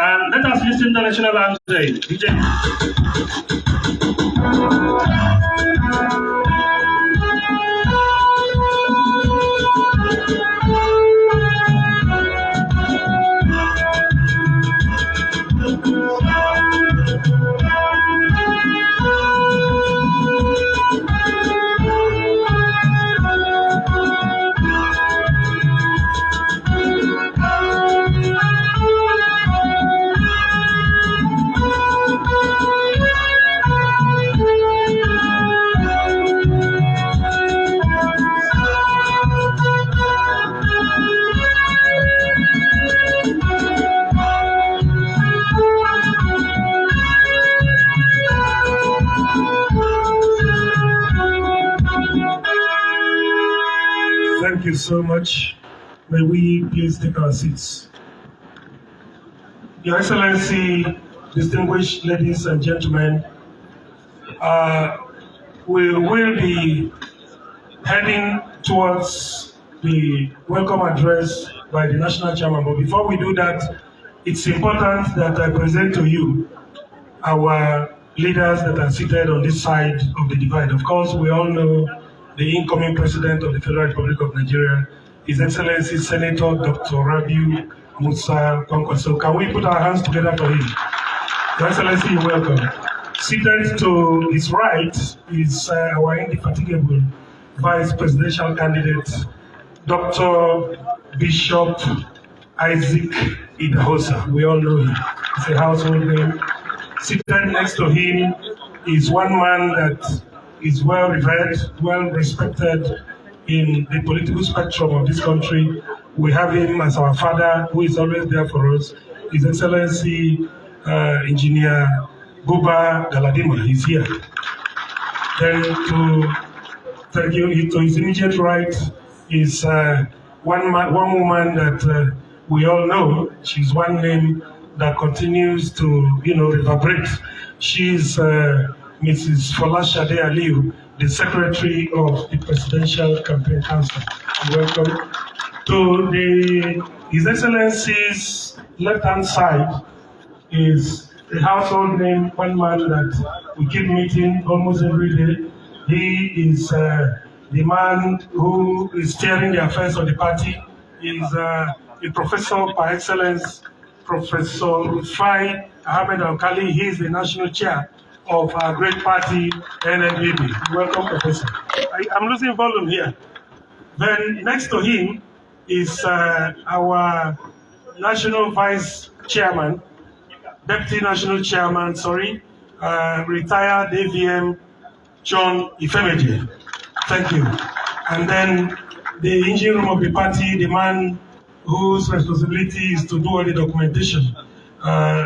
And let us listen to the national anthem. DJ. Thank you so much. May we please take our seats. Your Excellency, distinguished ladies and gentlemen, we will be heading towards the welcome address by the National Chairman. But before we do that, it's important that I present to you our leaders that are seated on this side of the divide. Of course, we all know the incoming President of the Federal Republic of Nigeria, His Excellency Senator Dr. Rabiu Musa Kwankwaso. Can we put our hands together for him? Your Excellency, you're welcome. Seated to his right is our indefatigable Vice Presidential candidate, Dr. Bishop Isaac Idahosa. We all know him. It's a household name. Seated next to him is one man that is well revered, well respected in the political spectrum of this country. We have him as our father, who is always there for us. His Excellency Engineer Buba Galadima is here. Then to his immediate right is one woman that we all know. She's one name that continues to, reverberate. She's Mrs. Folashade Aliu, the Secretary of the Presidential Campaign Council. Welcome. To His Excellency's left-hand side is a household name, one man that we keep meeting almost every day. He is the man who is steering the affairs of the party. He is a professor par excellence, Professor Rufai Ahmed Alkali. He is the national chair of our great party, NNPP. Welcome, Professor. I'm losing volume here. Then next to him is our national vice chairman, deputy national chairman, retired AVM John Ifemeje. Thank you. And then the engine room of the party, the man whose responsibility is to do all the documentation,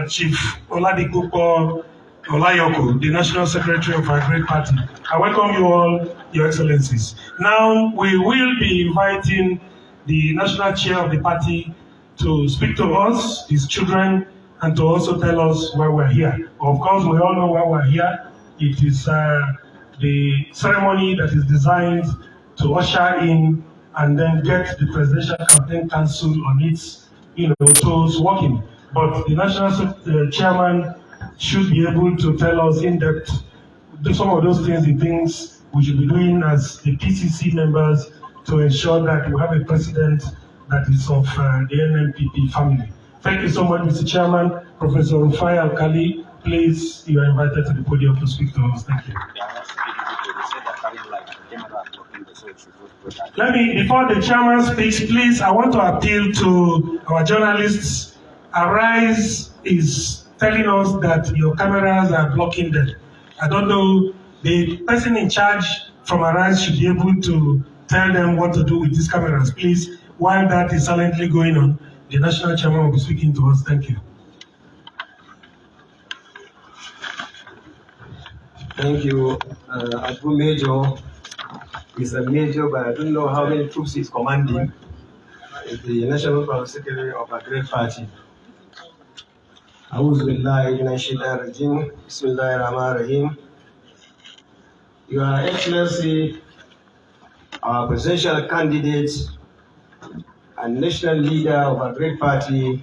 Chief Oladipupo Olayoko, the National Secretary of our great party. I welcome you all, Your Excellencies. Now, we will be inviting the National Chair of the party to speak to us, his children, and to also tell us why we're here. Of course, we all know why we're here. It is the ceremony that is designed to usher in and then get the Presidential Campaign Council on its, toes working. But the National Chairman should be able to tell us in depth some of those things, the things we should be doing as the PCC members to ensure that we have a president that is of the NNPP family. Thank you so much, Mr. Chairman. Professor Rufai Alkali, please, you are invited to the podium to speak to us. Thank you. Before the chairman speaks, please, I want to appeal to our journalists. Arise is telling us that your cameras are blocking them. I don't know, the person in charge from Arise should be able to tell them what to do with these cameras. Please, while that is silently going on, the National Chairman will be speaking to us. Thank you. Thank you. Abu Major is a major, but I don't know how many troops he's commanding. The National Secretary of a great party. A'udhu billahi minash shaitanir rajim. Bismillahir rahmanir rahim. Your Excellency, our presidential candidate and national leader of a great party,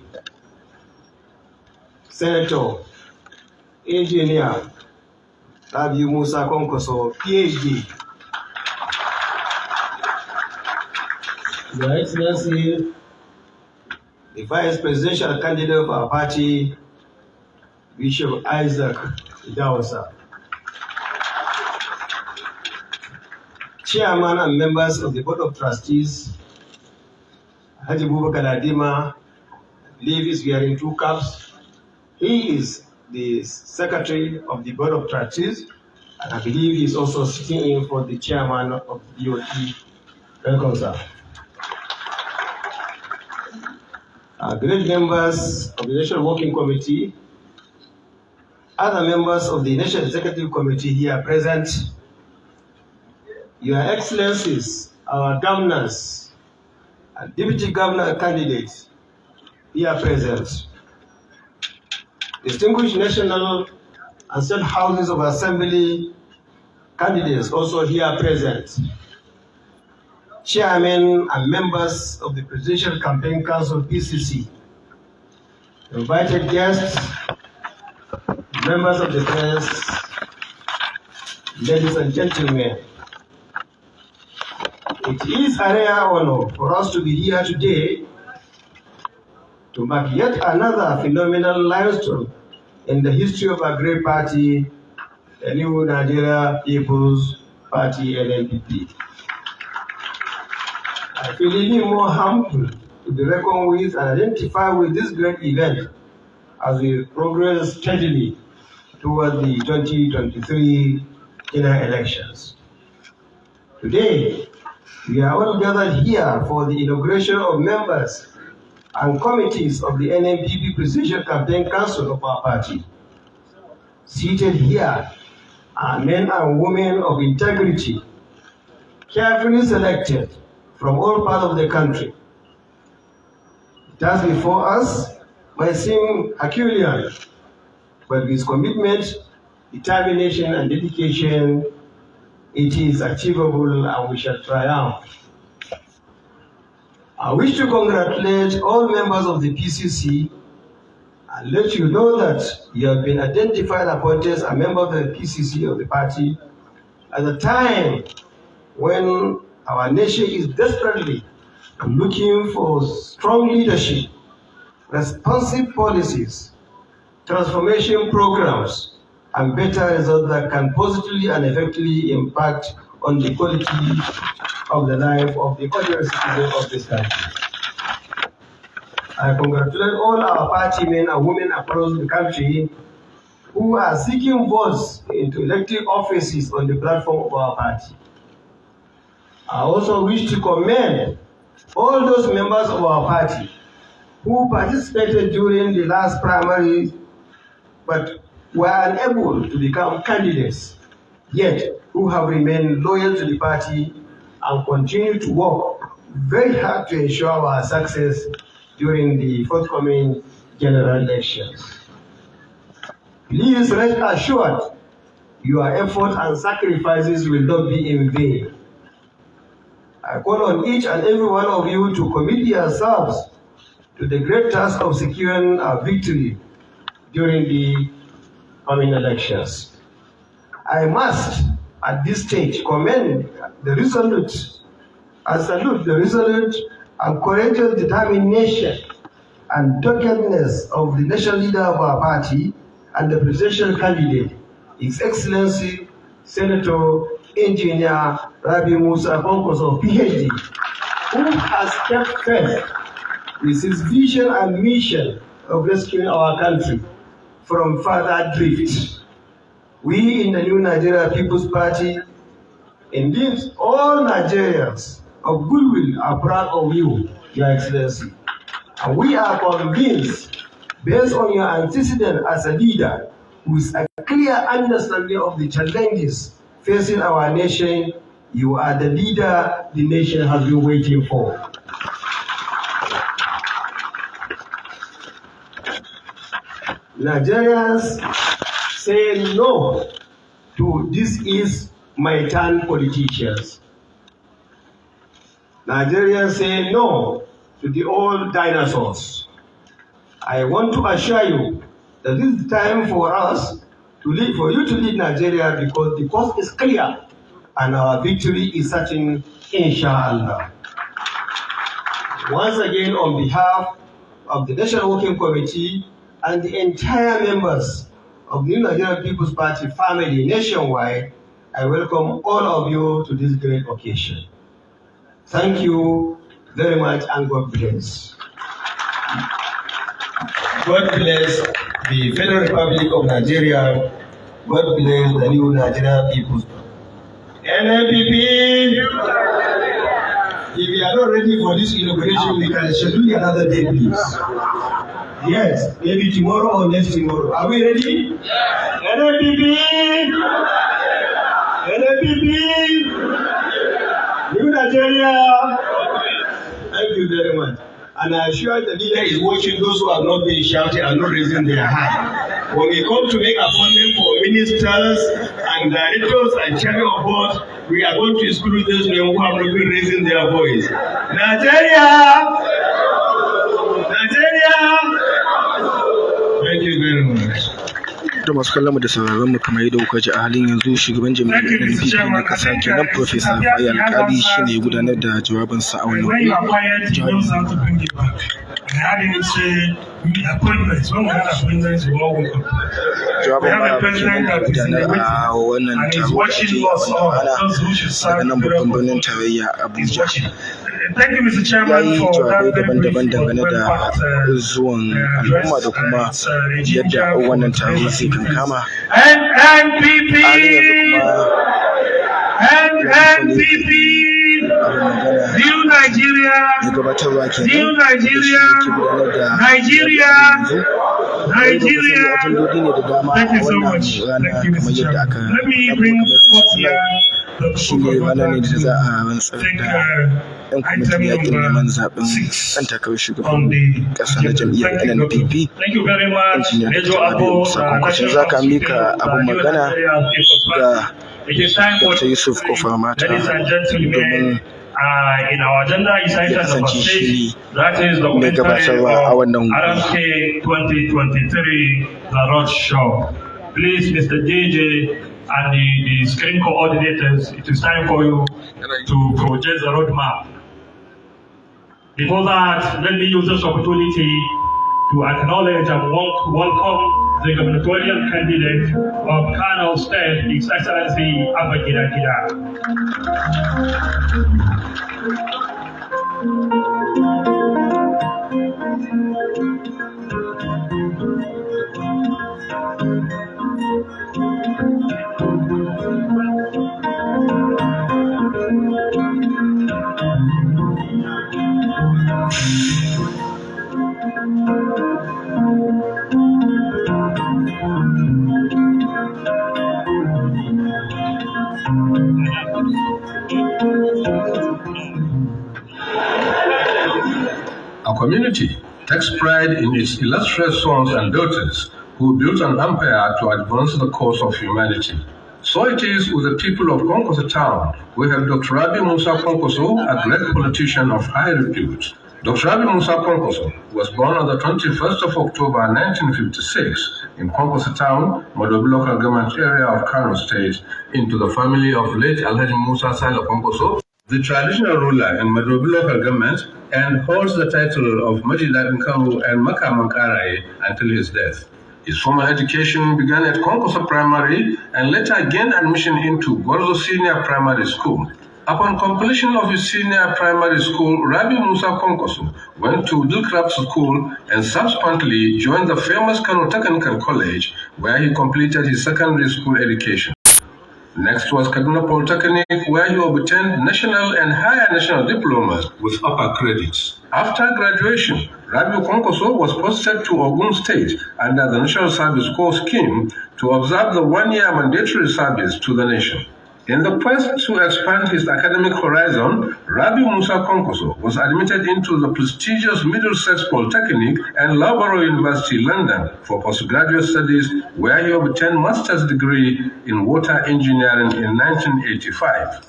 Senator, Engineer, Rabiu Kwankwaso, PhD. Your Excellency, the Vice Presidential Candidate of our party, Bishop Isaac Jagora, Chairman and members of the Board of Trustees, Haji Kaddamar, I believe is wearing 2 caps. He is the Secretary of the Board of Trustees, and I believe he is also sitting in for the Chairman of the DOT. Welcome, sir. Our great members of the National Working Committee, other members of the National Executive Committee here present, Your Excellencies, our governors and Deputy Governor candidates here present, distinguished national and state houses of assembly candidates also here present, chairmen and members of the Presidential Campaign Council PCC, invited guests, members of the press, ladies and gentlemen. It is a rare honor for us to be here today to mark yet another phenomenal milestone in the history of our great party, the New Nigeria People's Party, NNPP. I feel even more humbled to be reckoned with and identified with this great event as we progress steadily toward the 2023 general elections. Today, we are all gathered here for the inauguration of members and committees of the NNPP Presidential Campaign Council of our party. Seated here are men and women of integrity, carefully selected from all parts of the country. The task before us might seem Herculean, but with commitment, determination, and dedication, it is achievable and we shall triumph. I wish to congratulate all members of the PCC and let you know that you have been identified and appointed as a member of the PCC of the party at a time when our nation is desperately looking for strong leadership, responsive policies, transformation programs, and better results that can positively and effectively impact on the quality of the life of the ordinary citizens of this country. I congratulate all our party men and women across the country who are seeking votes into elective offices on the platform of our party. I also wish to commend all those members of our party who participated during the last primary but were unable to become candidates, yet who have remained loyal to the party and continue to work very hard to ensure our success during the forthcoming general elections. Please rest assured, your efforts and sacrifices will not be in vain. I call on each and every one of you to commit yourselves to the great task of securing our victory during the coming elections. I must, at this stage, commend the resolute and courageous determination and doggedness of the national leader of our party and the presidential candidate, His Excellency Senator Engineer Rabiu Kwankwaso, PhD, who has kept faith with his vision and mission of rescuing our country from further drift. We in the New Nigeria People's Party, indeed all Nigerians of goodwill, are proud of you, Your Excellency. And we are convinced, based on your antecedent as a leader, with a clear understanding of the challenges facing our nation, you are the leader the nation has been waiting for. Nigerians say no to "this is my turn" politicians. Nigerians say no to the old dinosaurs. I want to assure you that this is the time for us to lead, for you to lead Nigeria, because the course is clear and our victory is certain, inshallah. Once again, on behalf of the National Working Committee and the entire members of the Nigerian People's Party family nationwide, I welcome all of you to this great occasion. Thank you very much, and God bless. God bless the Federal Republic of Nigeria. God bless the new Nigerian People's Party. NNPP! If you are not ready for this inauguration, we can schedule another day, please. Yes, maybe tomorrow or next tomorrow. Are we ready? Yes. NNPP! NNPP! New Nigeria! Thank you very much. And I assure the leader is watching those who have not been shouting and not raising their hand. When we come to make appointment for ministers and directors and chairman of boards, we are going to exclude those who have not been raising their voice. Nigeria! Nigeria! Thank you very much. Da masu kallon mu da sauraron mu kamar yadda kuka ji a halin yanzu shugaban jami'ar NPP na kasa kenan Professor Fayi Alkali shine ya gudanar da jawabinsa a wannan jawabin gudanar a wannan taro daga nan babban birnin tarayya Abuja. Thank you, Mr. Chairman, ya yi jawabai daban-daban dangane da zuwan al'umma da kuma yadda wannan taro zai kankama. NNPP! New Nigeria! New Nigeria! Nigeria! Nigeria! Thank you so much. Thank you, Mr. Chairman. Let me bring up here shi ne ranar ne da za a rantsar da 'yan kwamitin yakin neman zaɓen ɗan takarar shugaban ƙasa na jam'iyyar NNPP injiniyar Rabiu Musa Kwankwaso. Za ka mika abin magana ga Dr. Yusuf Kofar Mata domin ya kasance shi mai gabatarwa a wannan wuri. 2023 The Road Show. Please, Mr. DJ and the screen coordinators, it is time for you to project the roadmap. Before that, let me use this opportunity to acknowledge and welcome the gubernatorial candidate of Kano State, His Excellency Abba Gida Our community takes pride in its illustrious sons and daughters who built an empire to advance the cause of humanity. So it is with the people of Kwankwaso town. We have Dr. Rabiu Musa Kwankwaso, a great politician of high repute. Dr. Rabiu Musa Kwankwaso was born on the 21st of October 1956 in Kwankwaso town, Madobi local government area of Kano State, into the family of late Alhaji Musa Sale Kwankwaso, the traditional ruler in Madobi local government, and holds the title of Majidad Nkaru and Makaman Karaye until his death. His formal education began at Kwankwaso Primary and later gained admission into Gorzo Senior Primary School. Upon completion of his senior primary school, Rabiu Musa Kwankwaso went to Dulcraft School and subsequently joined the famous Kano Technical College, where he completed his secondary school education. Next was Kaddamar Polytechnic, where he obtained national and higher national diplomas with upper credits. After graduation, Rabiu Kwankwaso was posted to Ogun State under the National Service Corps scheme to observe the one-year mandatory service to the nation. In the quest to expand his academic horizon, Rabiu Musa Kwankwaso was admitted into the prestigious Middlesex Polytechnic and Loughborough University, London, for postgraduate studies, where he obtained master's degree in water engineering in 1985.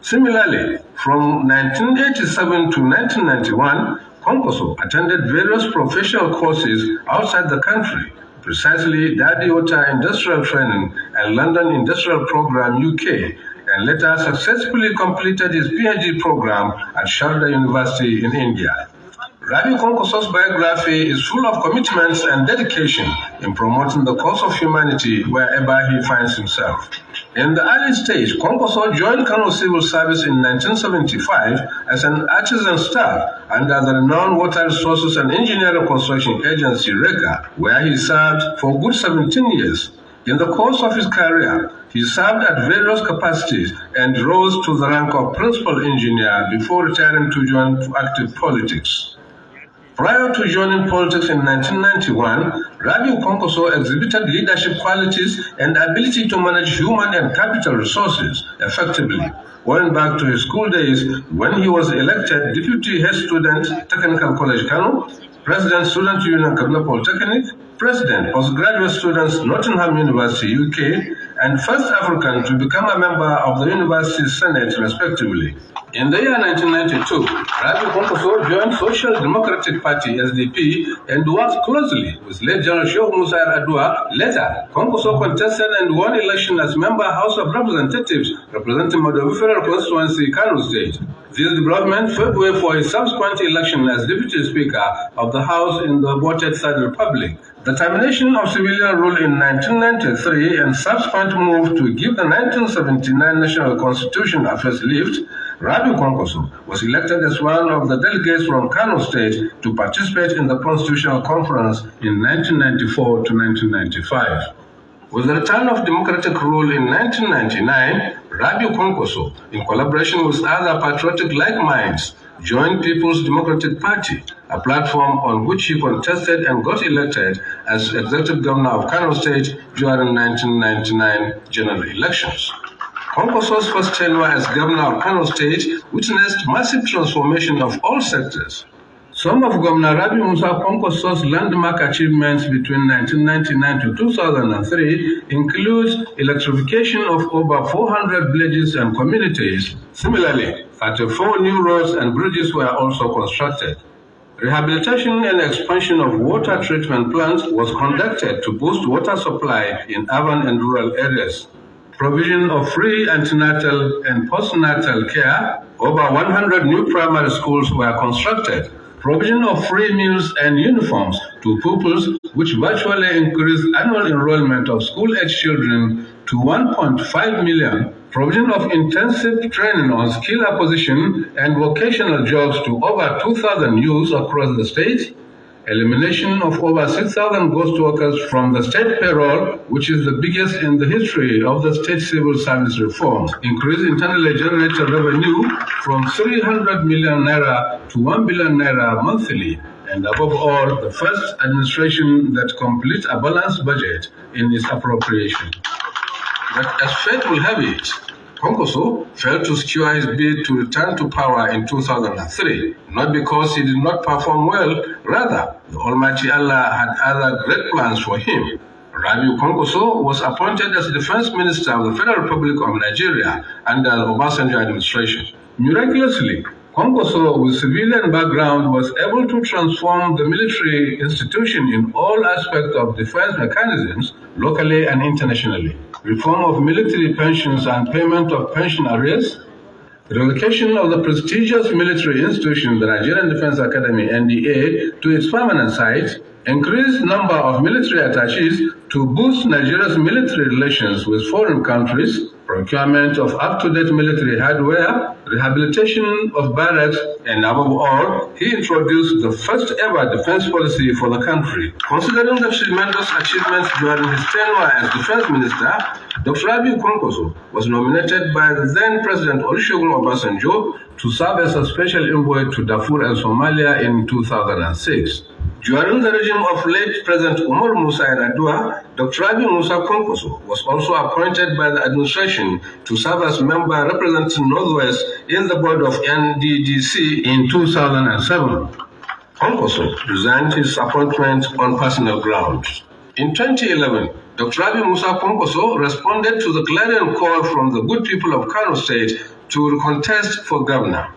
Similarly, from 1987 to 1991, Kwankwaso attended various professional courses outside the country, precisely Daddy Ota Industrial Training and London Industrial Program UK, and later successfully completed his PhD program at Sharda University in India. Rabiu Kwankwaso's biography is full of commitments and dedication in promoting the cause of humanity wherever he finds himself. In the early stage, Kwankwaso joined Kano Civil Service in 1975 as an artisan staff under the renowned Water Resources and Engineering Construction Agency, RECA, where he served for a good 17 years. In the course of his career, he served at various capacities and rose to the rank of principal engineer before retiring to join active politics. Prior to joining politics in 1991, Rabiu Kwankwaso exhibited leadership qualities and ability to manage human and capital resources effectively, going back to his school days when he was elected Deputy Head Student, Technical College Kano, President Student Union Kaddamar Polytechnic, President Postgraduate Students Nottingham University UK, and first African to become a member of the University's Senate respectively. In the year 1992, Rabiu Kwankwaso joined Social Democratic Party SDP and worked closely with late General Sheikh Musa Adua. Later, Kwankwaso contested and won election as member House of Representatives representing Modovi Federal Constituency, Kano State. This development paved way for his subsequent election as Deputy Speaker of the House in the aborted Third Republic. The termination of civilian rule in 1993 and subsequent move to give the 1979 National Constitution a facelift, Rabiu Kwankwaso was elected as one of the delegates from Kano State to participate in the Constitutional Conference in 1994 to 1995. With the return of democratic rule in 1999, Rabiu Kwankwaso, in collaboration with other patriotic-like minds, joined People's Democratic Party, a platform on which he contested and got elected as Executive Governor of Kano State during 1999 general elections. Kwankwaso's first tenure as Governor of Kano State witnessed massive transformation of all sectors. Some of Governor Rabiu Musa Kwankwaso's landmark achievements between 1999 to 2003 include electrification of over 400 villages and communities. Similarly, 34 new roads and bridges were also constructed. Rehabilitation and expansion of water treatment plants was conducted to boost water supply in urban and rural areas. Provision of free antenatal and postnatal care. Over 100 new primary schools were constructed. Provision of free meals and uniforms to pupils, which virtually increased annual enrollment of school-age children to 1.5 million. Provision of intensive training on skill acquisition and vocational jobs to over 2,000 youths across the state. Elimination of over 6,000 ghost workers from the state payroll, which is the biggest in the history of the state civil service reform. Increase internally generated revenue from 300 million naira to 1 billion naira monthly. And above all, the first administration that completes a balanced budget in its appropriation. But as fate will have it, Kwankwaso failed to secure his bid to return to power in 2003, not because he did not perform well, rather, the Almighty Allah had other great plans for him. Rabiu Kwankwaso was appointed as Defense Minister of the Federal Republic of Nigeria under the Obasanjo administration. Miraculously, Kwankwaso, with civilian background, was able to transform the military institution in all aspects of defense mechanisms, locally and internationally. Reform of military pensions and payment of pension arrears, relocation of the prestigious military institution, the Nigerian Defense Academy, NDA, to its permanent site, increased number of military attaches to boost Nigeria's military relations with foreign countries, procurement of up-to-date military hardware, rehabilitation of barracks, and above all, he introduced the first ever defense policy for the country. Considering the tremendous achievements during his tenure as defense minister, Dr. Rabiu Kwankwaso was nominated by the then President Olusegun Obasanjo to serve as a special envoy to Darfur and Somalia in 2006. During the regime of late President Umar Musa Yar'Adua, Dr. Rabiu Musa Kwankwaso was also appointed by the administration to serve as member representing Northwest in the board of NDDC in 2007. Kwankwaso resigned his appointment on personal grounds. In 2011, Dr. Rabiu Musa Kwankwaso responded to the clarion call from the good people of Kano State to contest for governor.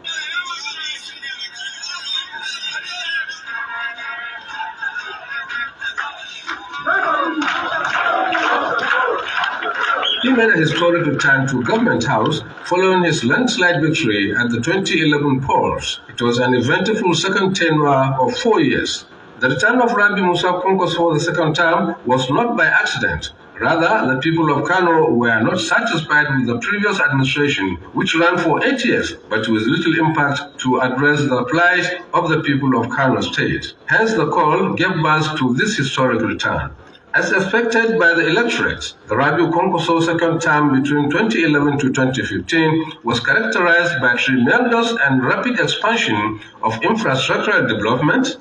made a historic return to Government House following his landslide victory at the 2011 polls. It was an eventful second tenure of 4 years. The return of Rabiu Musa Kwankwaso for the second term was not by accident. Rather, the people of Kano were not satisfied with the previous administration, which ran for 8 years, but with little impact to address the plight of the people of Kano State. Hence, the call gave birth to this historic return. As expected by the electorate, the Rabiu Kwankwaso second term between 2011 to 2015 was characterized by tremendous and rapid expansion of infrastructural development,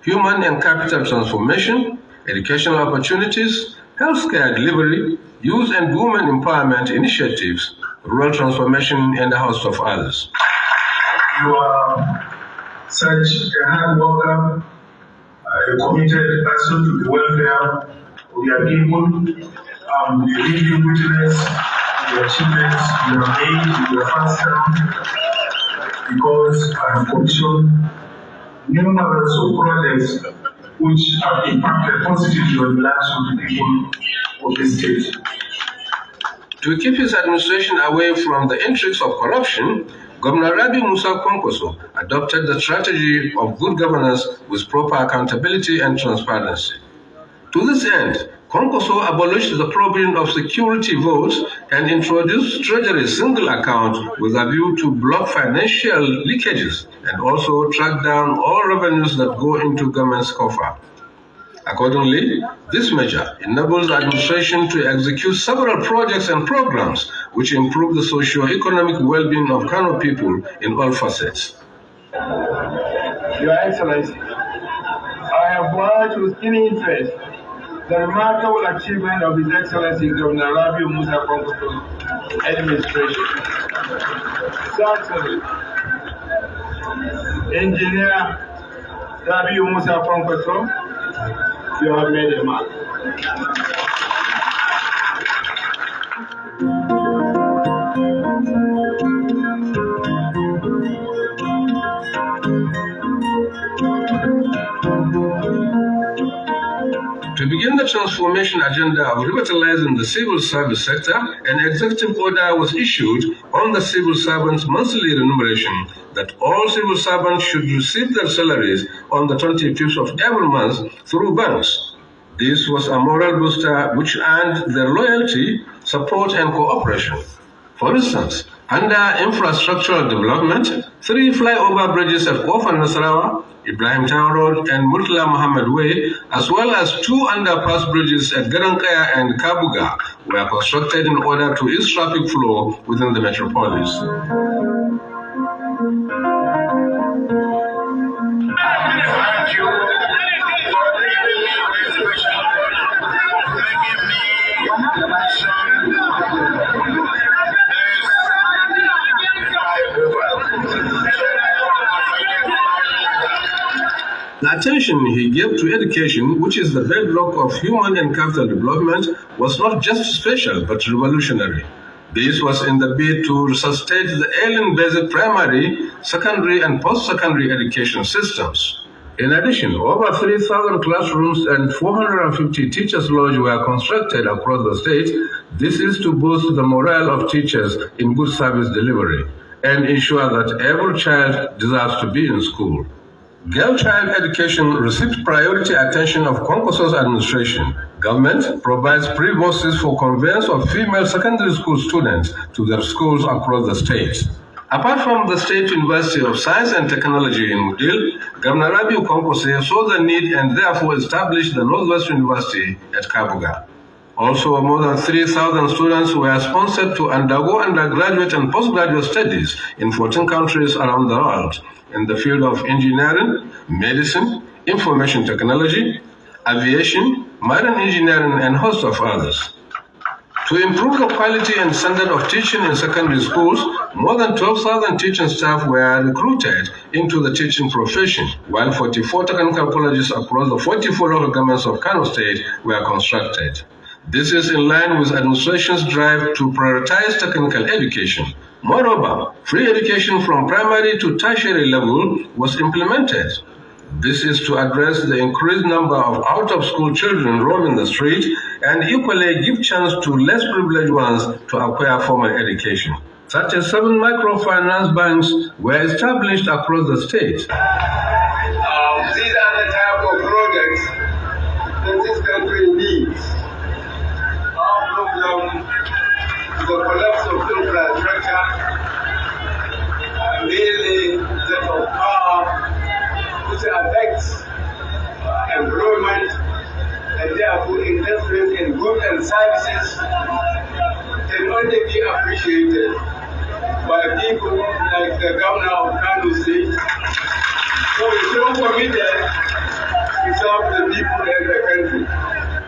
human and capital transformation, educational opportunities, healthcare delivery, youth and women empowerment initiatives, rural transformation, and a host of others. You are such a hard worker, a committed person to the welfare of your people. We really witness the achievements you have made in your first term because I have commissioned numerous of projects which have impacted positively on the lives of the people of the state. To keep his administration away from the intrigues of corruption, Governor Rabiu Musa Kwankwaso adopted the strategy of good governance with proper accountability and transparency. To this end, Kwankwaso abolished the provision of security votes and introduced Treasury's single account with a view to block financial leakages and also track down all revenues that go into government's coffer. Accordingly, this measure enables the administration to execute several projects and programs which improve the socio-economic well-being of Kano people in all facets. Your Excellency, I have watched with keen interest the remarkable achievement of His Excellency Governor Rabiu Musa Kwankwaso's administration. Certainly, Engineer Rabiu Musa Kwankwaso, you have made a mark. To begin the transformation agenda of revitalizing the civil service sector, an executive order was issued on the civil servants' monthly remuneration that all civil servants should receive their salaries on the 25th of every month through banks. This was a moral booster which earned their loyalty, support, and cooperation. For instance, under infrastructural development, 3 flyover bridges at Kofar Nasarawa, Ibrahim Taron, and Murtala Muhammad Way, as well as 2 underpass bridges at Garankaya and Kabuga, were constructed in order to ease traffic flow within the metropolis. The attention he gave to education, which is the bedrock of human and capital development, was not just special but revolutionary. This was in the bid to resuscitate the ailing basic primary, secondary, and post-secondary education systems. In addition, over 3,000 classrooms and 450 teachers' lodges were constructed across the state. This is to boost the morale of teachers in good service delivery and ensure that every child deserves to be in school. Girl child education received priority attention of Kwankwaso's administration. Government provides pre-buses for conveyance of female secondary school students to their schools across the state. Apart from the State University of Science and Technology in Mudil, Governor Rabiu Kwankwaso saw the need and therefore established the Northwest University at Kabuga. Also, more than 3,000 students were sponsored to undergo undergraduate and postgraduate studies in 14 countries around the world in the field of engineering, medicine, information technology, aviation, marine engineering, and a host of others. To improve the quality and standard of teaching in secondary schools, more than 12,000 teaching staff were recruited into the teaching profession, while 44 technical colleges across the 44 local governments of Kano State were constructed. This is in line with administration's drive to prioritize technical education. Moreover, free education from primary to tertiary level was implemented. This is to address the increased number of out-of-school children roaming the street and equally give chance to less privileged ones to acquire formal education. 37 microfinance banks were established across the state. These are the type of projects that this country needs. Our problem is the collapse of infrastructure, really that of power, which affects employment and therefore investment in goods and services can only be appreciated by people like the governor of Kano State. So we're so committed to serve the people and the country.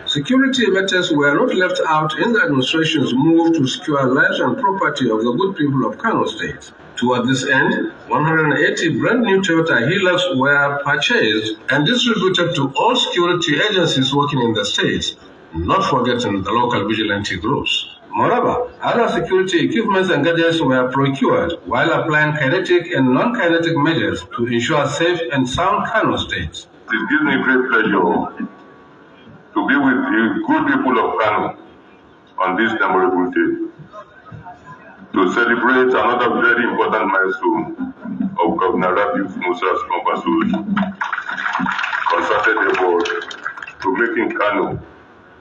Security matters were not left out in the administration's move to secure lives and property of the good people of Kano State. Toward this end, 180 brand new Toyota Hilux were purchased and distributed to all security agencies working in the state, not forgetting the local vigilante groups. Moreover, other security equipments and gadgets were procured while applying kinetic and non-kinetic measures to ensure safe and sound Kano State. It gives me great pleasure to be with the good people of Kano on this memorable day to celebrate another very important milestone of Governor Rabiu Musa's Kwankwaso's concerted effort to making Kano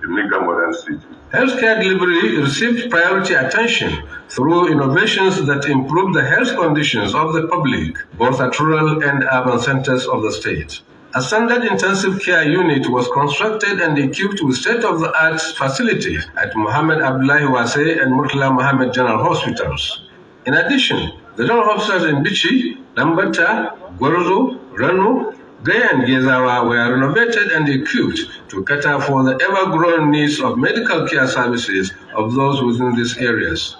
a mega modern city. Healthcare delivery received priority attention through innovations that improve the health conditions of the public, both at rural and urban centers of the state. A standard intensive care unit was constructed and equipped with state-of-the-art facilities at Mohammed Abdullahi Wase and Murtala Mohammed General Hospitals. In addition, the general hospitals in Bichi, Lambata, Gwarzo, Rano, Gaya and Gezawa were renovated and equipped to cater for the ever-growing needs of medical care services of those within these areas.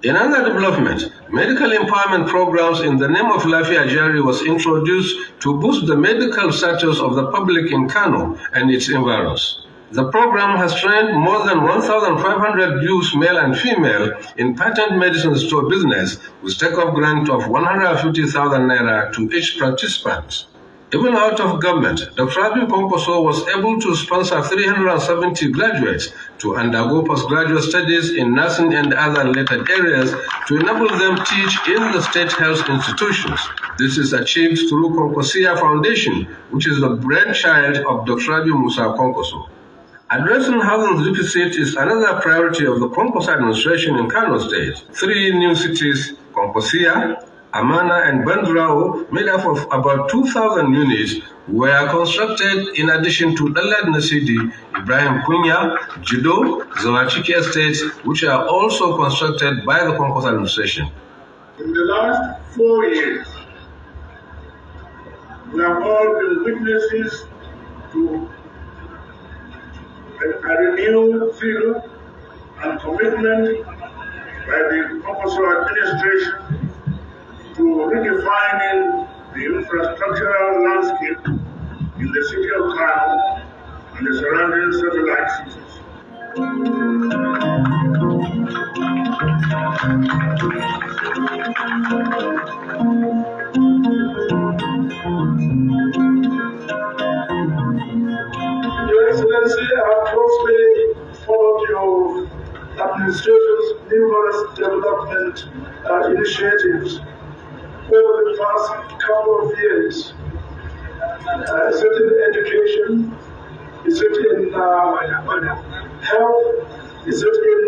In another development, medical empowerment programs in the name of Lafia Jari was introduced to boost the medical status of the public in Kano and its environs. The program has trained more than 1,500 youths, male and female, in patent medicine store business with take-off grant of 150,000 naira to each participant. Even out of government, Dr. Rabiu Kwankwaso was able to sponsor 370 graduates to undergo postgraduate studies in nursing and other related areas to enable them teach in the state health institutions. This is achieved through Kwankwasia Foundation, which is the brainchild of Dr. Rabiu Musa Kwankwaso. Addressing housing deficit is another priority of the Kwankwaso administration in Kano State. 3 new cities, Kwankwasia, Amana and Bandrao, made up of about 2,000 units, were constructed in addition to Dalad Nasidi, Ibrahim Kunya, Jido, Zawachiki estates, which are also constructed by the Kwankwaso administration. In the last 4 years, we have all been witnesses to a renewed zeal and commitment by the Kwankwaso administration to redefining the infrastructural landscape in the city of Kano and the surrounding satellite cities. Your Excellency, I have closely followed your administration's numerous development initiatives over the past couple of years. Is it in education? Is it in health? Is it in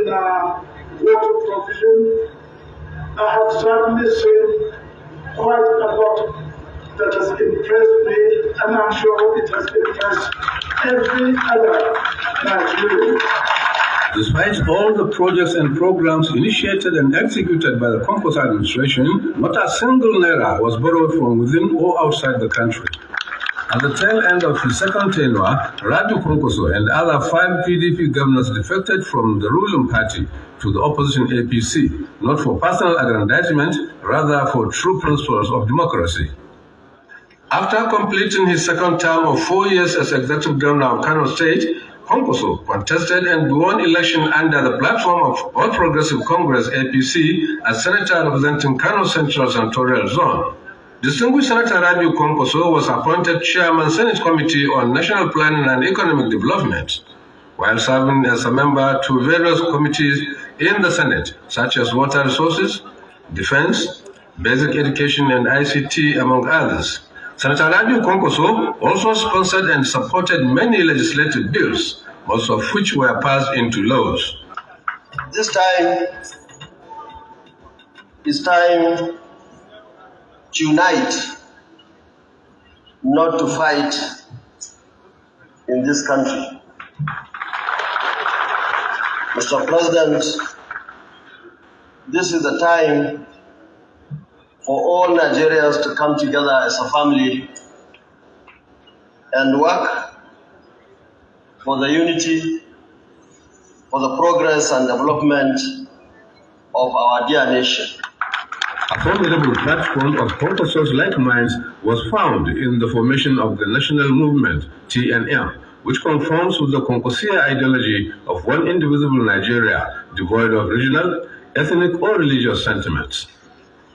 water provision? I have certainly seen quite a lot that has impressed me, and I'm sure it has impressed every other Nigerian. Despite all the projects and programs initiated and executed by the Kwankwaso administration, not a single naira was borrowed from within or outside the country. At the tail end of his second tenure, Rabiu Kwankwaso and other 5 PDP governors defected from the ruling party to the opposition APC, not for personal aggrandizement, rather for true principles of democracy. After completing his second term of 4 years as executive governor of Kano State, Kwankwaso contested and won election under the platform of All Progressive Congress APC as senator representing Kano Central Senatorial Zone. Distinguished Senator Rabiu Kwankwaso was appointed Chairman Senate Committee on National Planning and Economic Development, while serving as a member to various committees in the Senate, such as Water Resources, Defense, Basic Education and ICT, among others. Senator Rabiu Kwankwaso also sponsored and supported many legislative bills, most of which were passed into laws. This time is time to unite, not to fight in this country. Mr. President, this is the time for all Nigerians to come together as a family and work for the unity, for the progress and development of our dear nation. A formidable platform of Kwankwaso's like minds was found in the formation of the National Movement, TNM, which conforms with the Kwankwasia ideology of one indivisible Nigeria, devoid of regional, ethnic, or religious sentiments.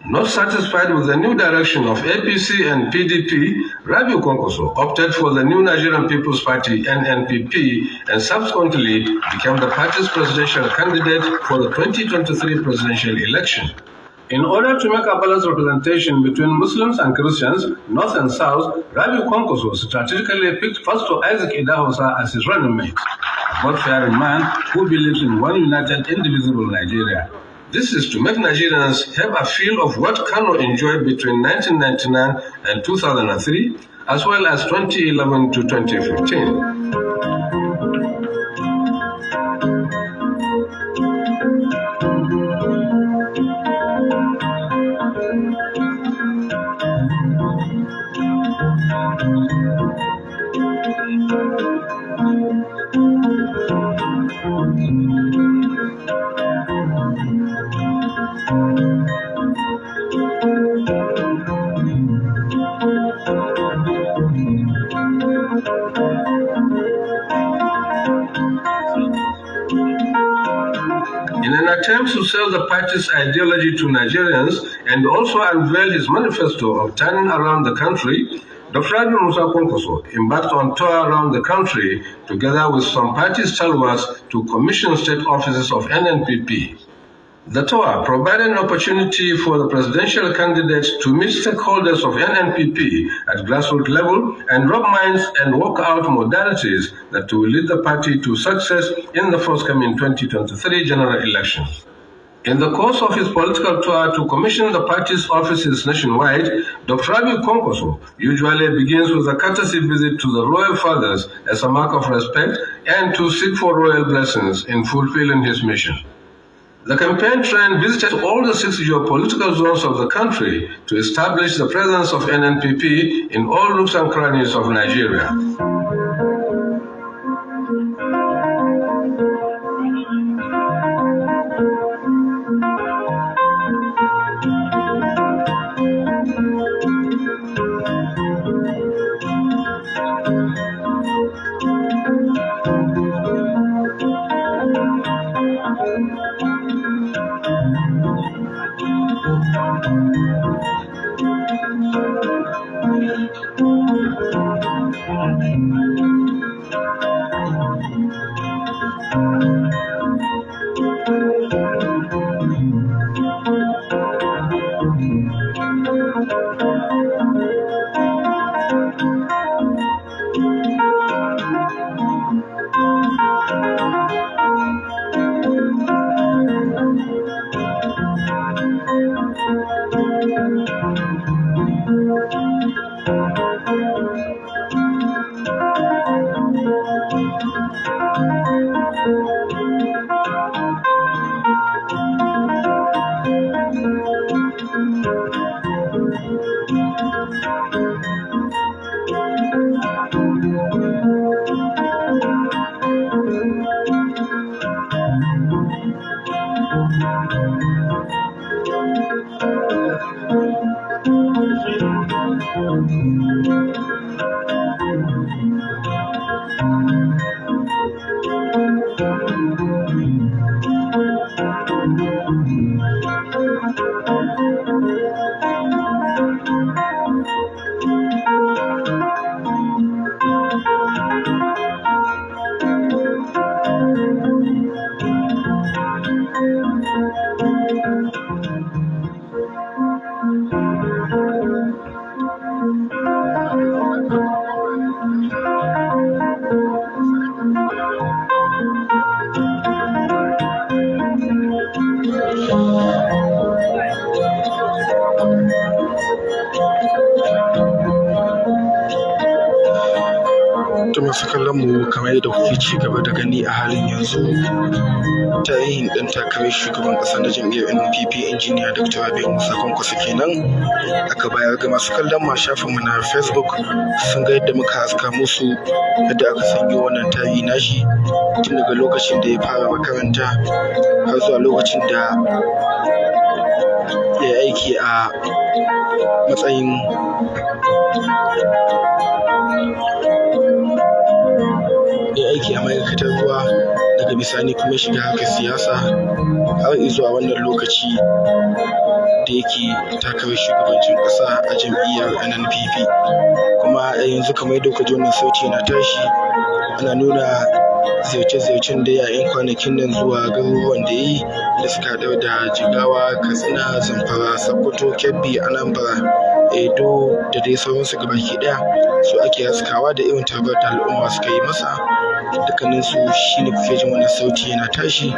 Not satisfied with the new direction of APC and PDP, Rabiu Kwankwaso opted for the New Nigerian People's Party, NNPP, and subsequently became the party's presidential candidate for the 2023 presidential election. In order to make a balanced representation between Muslims and Christians, North and South, Rabiu Kwankwaso strategically picked Pastor Isaac Idahosa as his running mate, a God-fearing man who believes in one united, indivisible Nigeria. This is to make Nigerians have a feel of what Kano enjoyed between 1999 and 2003, as well as 2011 to 2015. In an attempt to sell the party's ideology to Nigerians and also unveil his manifesto of turning around the country, Dr. Rabiu Kwankwaso embarked on tour around the country together with some party stalwarts to commission state offices of NNPP. The tour provided an opportunity for the presidential candidates to meet stakeholders of NNPP at grassroots level and rub minds and work out modalities that will lead the party to success in the forthcoming 2023 general elections. In the course of his political tour to commission the party's offices nationwide, Dr. Rabiu Kwankwaso usually begins with a courtesy visit to the royal fathers as a mark of respect and to seek for royal blessings in fulfilling his mission. The campaign train visited all the 6 geopolitical zones of the country to establish the presence of NNPP in all nooks and crannies of Nigeria. masu kallon mu kamar yadda kuke ci gaba da gani a halin yanzu tarihin ɗan takarar shugaban ƙasa na jam'iyyar NPP injiniya Dr. Rabiu Musa Kwankwaso kenan aka bayar ga masu kallon mu a shafinmu na Facebook sun ga yadda muka haska musu yadda aka sanyo wannan tarihi nashi tun daga lokacin da ya fara makaranta har zuwa lokacin da ya aiki a matsayin ma'aikatar ruwa daga bisani kuma shiga harkar siyasa har zuwa wannan lokaci da yake takarar shugabancin ƙasa a jam'iyyar NNPP. Kuma a yanzu kamar yadda kuka ji wannan sauti na tashi ana nuna ziyarce-ziyarcen da yayin kwanakin nan zuwa garuruwan da yi da suka haɗar da Jigawa, Katsina, Zamfara, Sokoto, Kebbi, Anambra, Edo da dai sauransu gabaki ɗaya su ake haskawa da irin tarbar da al'umma suka yi masa. Dukkaninsu shine kuke jin wannan sauti yana tashi.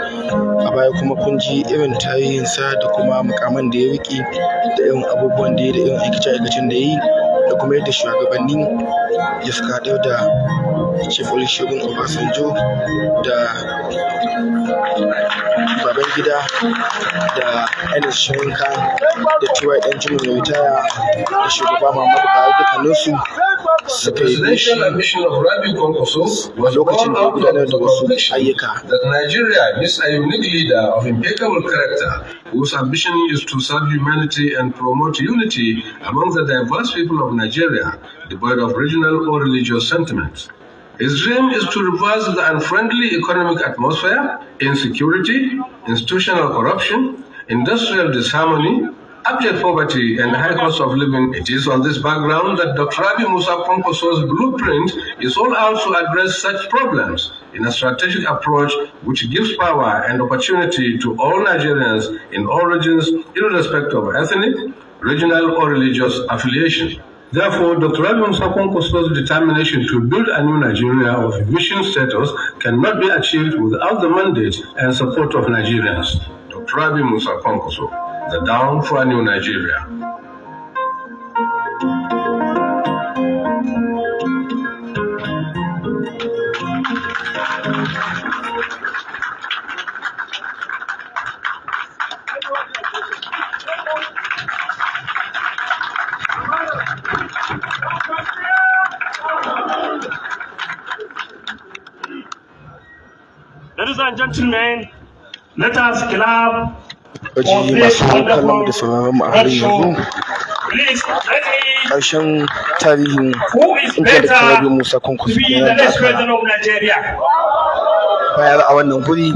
A baya kuma kun ji irin tarihinsa da kuma mukaman da ya riƙe da irin abubuwan da ya da irin aikace-aikacen da ya yi da kuma yadda shugabanni ya suka haɗar da Chief Olusegun Obasanjo da Babangida da Enes Shirinka da T.Y. Danjuma mai ritaya da shugaba Muhammadu Buhari dukkaninsu suka yi bishi a lokacin da ya gudanar da wasu ayyuka. That Nigeria is a unique leader of impeccable character whose ambition is to serve humanity and promote unity among the diverse people of Nigeria, devoid of regional or religious sentiments. His dream is to reverse the unfriendly economic atmosphere, insecurity, institutional corruption, industrial disharmony, abject poverty, and high cost of living. It is on this background that Dr. Rabiu Musa Kwankwaso's blueprint is all out to address such problems in a strategic approach which gives power and opportunity to all Nigerians in all regions, irrespective of ethnic, regional, or religious affiliation. Therefore, Dr. Rabiu Musa Kwankwaso's determination to build a new Nigeria of mission status cannot be achieved without the mandate and support of Nigerians. Dr. Rabiu Musa Kwankwaso, the Dawn for a New Nigeria. Ladies and gentlemen, let us clap. Waje masu kallon da sauraron mu a halin yanzu ƙarshen tarihin inda da Rabiu Musa Kwankwaso kenan da aka bayar a wannan guri.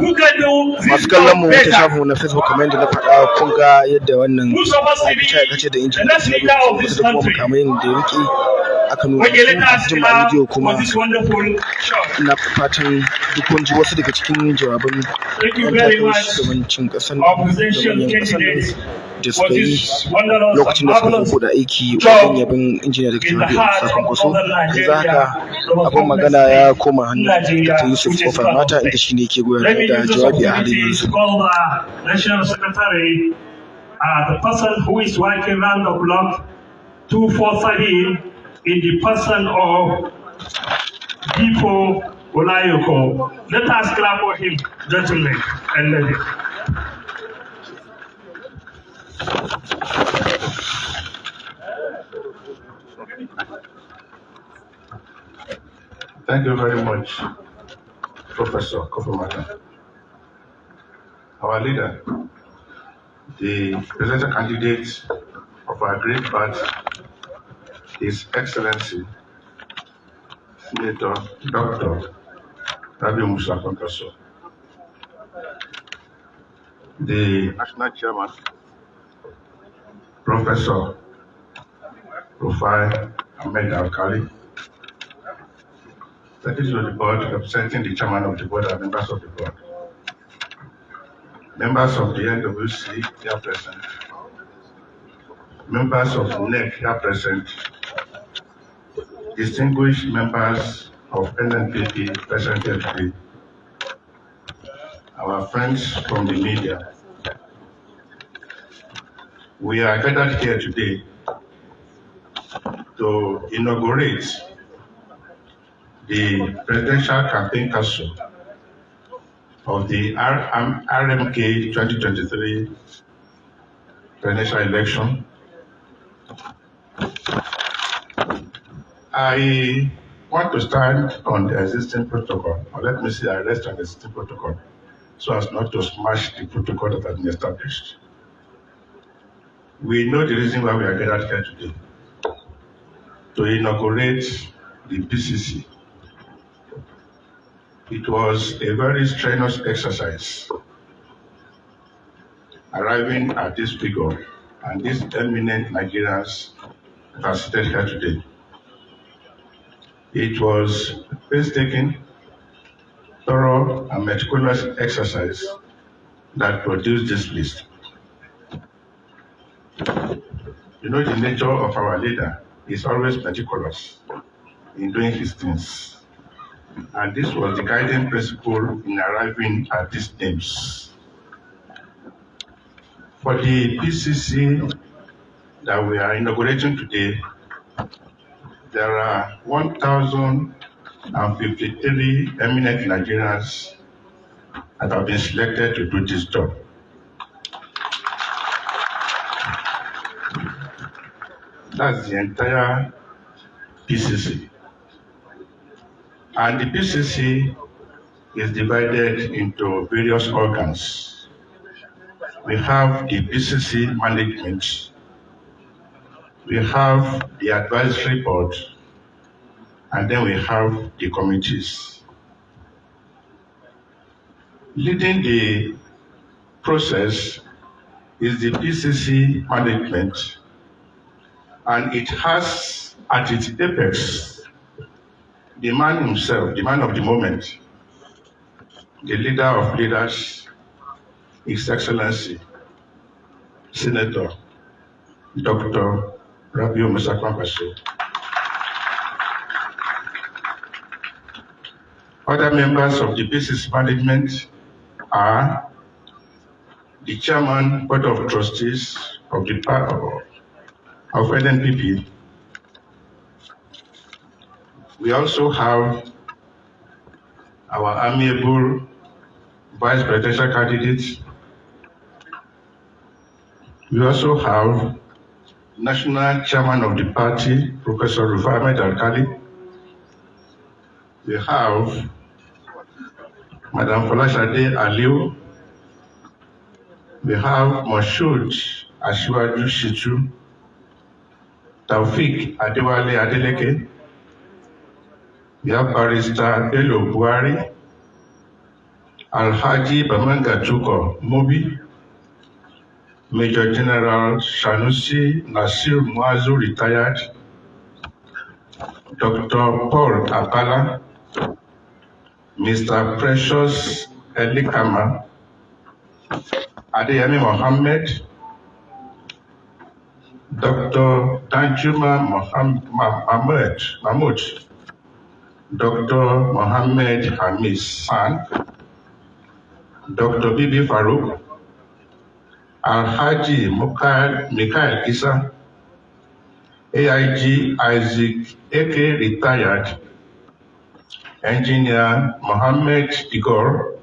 Masu kallon mu ta shafin mu na Facebook kamar yadda na faɗa kun ga yadda wannan aikace da injin da kuma mukamai da ya riƙe aka nuna jima bidiyo kuma ina fatan duk kun ji wasu daga cikin jawaban yan takarar shugabancin ƙasar da manyan ƙasar da suka yi lokacin da suka koko da aiki wajen yabin injiniya da ke Rabiu Musa Kwankwaso. Yanzu haka abin magana ya koma hannun Dr. Yusuf Kofar Mata inda shi ne ke gudanar da jawabi a halin yanzu. The person who is working round the clock 247 in the person of Bifo Olayoko. Let us clap for him, gentlemen and ladies. Thank you very much, Professor Kofumata. Our leader, the presidential candidate of our great party, His Excellency, Senator Dr. Rabiu Musa Kwankwaso, the National Chairman, Professor Rufai Ahmed Alkali, Secretary of the Board representing the Chairman of the Board and members of the Board, members of the NWC here present, members of NEC here present, distinguished members of NNPP present here today, our friends from the media. We are gathered here today to inaugurate the Presidential Campaign Council of the RMK 2023 presidential election, I want to stand on the existing protocol, or let me say I rest on the existing protocol, so as not to smash the protocol that has been established. We know the reason why we are gathered here today, to inaugurate the PCC. It was a very strenuous exercise arriving at this figure and these eminent Nigerians that are seated here today. It was painstaking, thorough, and meticulous exercise that produced this list. You know, the nature of our leader is always meticulous in doing his things. And this was the guiding principle in arriving at these names. For the PCC that we are inaugurating today, there are 1,053 eminent Nigerians that have been selected to do this job. That's the entire PCC. And the PCC is divided into various organs. We have the PCC management, we have the advisory board, and then we have the committees. Leading the process is the PCC management, and it has at its apex the man himself, the man of the moment, the leader of leaders, His Excellency, Senator Dr. Rabiu Kwankwaso. Other members of the PCC management are the Chairman, Board of Trustees of the of NNPP. We also have our amiable vice presidential candidates. We also have National Chairman of the party, Professor Rufai Ahmed Alkali. We have Madam Folashade Aliu. We have Moshood Asiwaju Shitu, Taufik Adewale Adeleke. We have Barrister Bello Buhari, Alhaji Bamanga Chuko Mobi, Major General Sanusi Nasir Muazu retired, Dr. Paul Apala, Mr. Precious Elikama, Adeyemi Mohammed, Dr. Danjuma Mahmoud, Dr. Mohammed Hamis San, Dr. Bibi Farouk, Alhaji Mikhail Isa, AIG Isaac Eke retired, Engineer Mohammed Igor,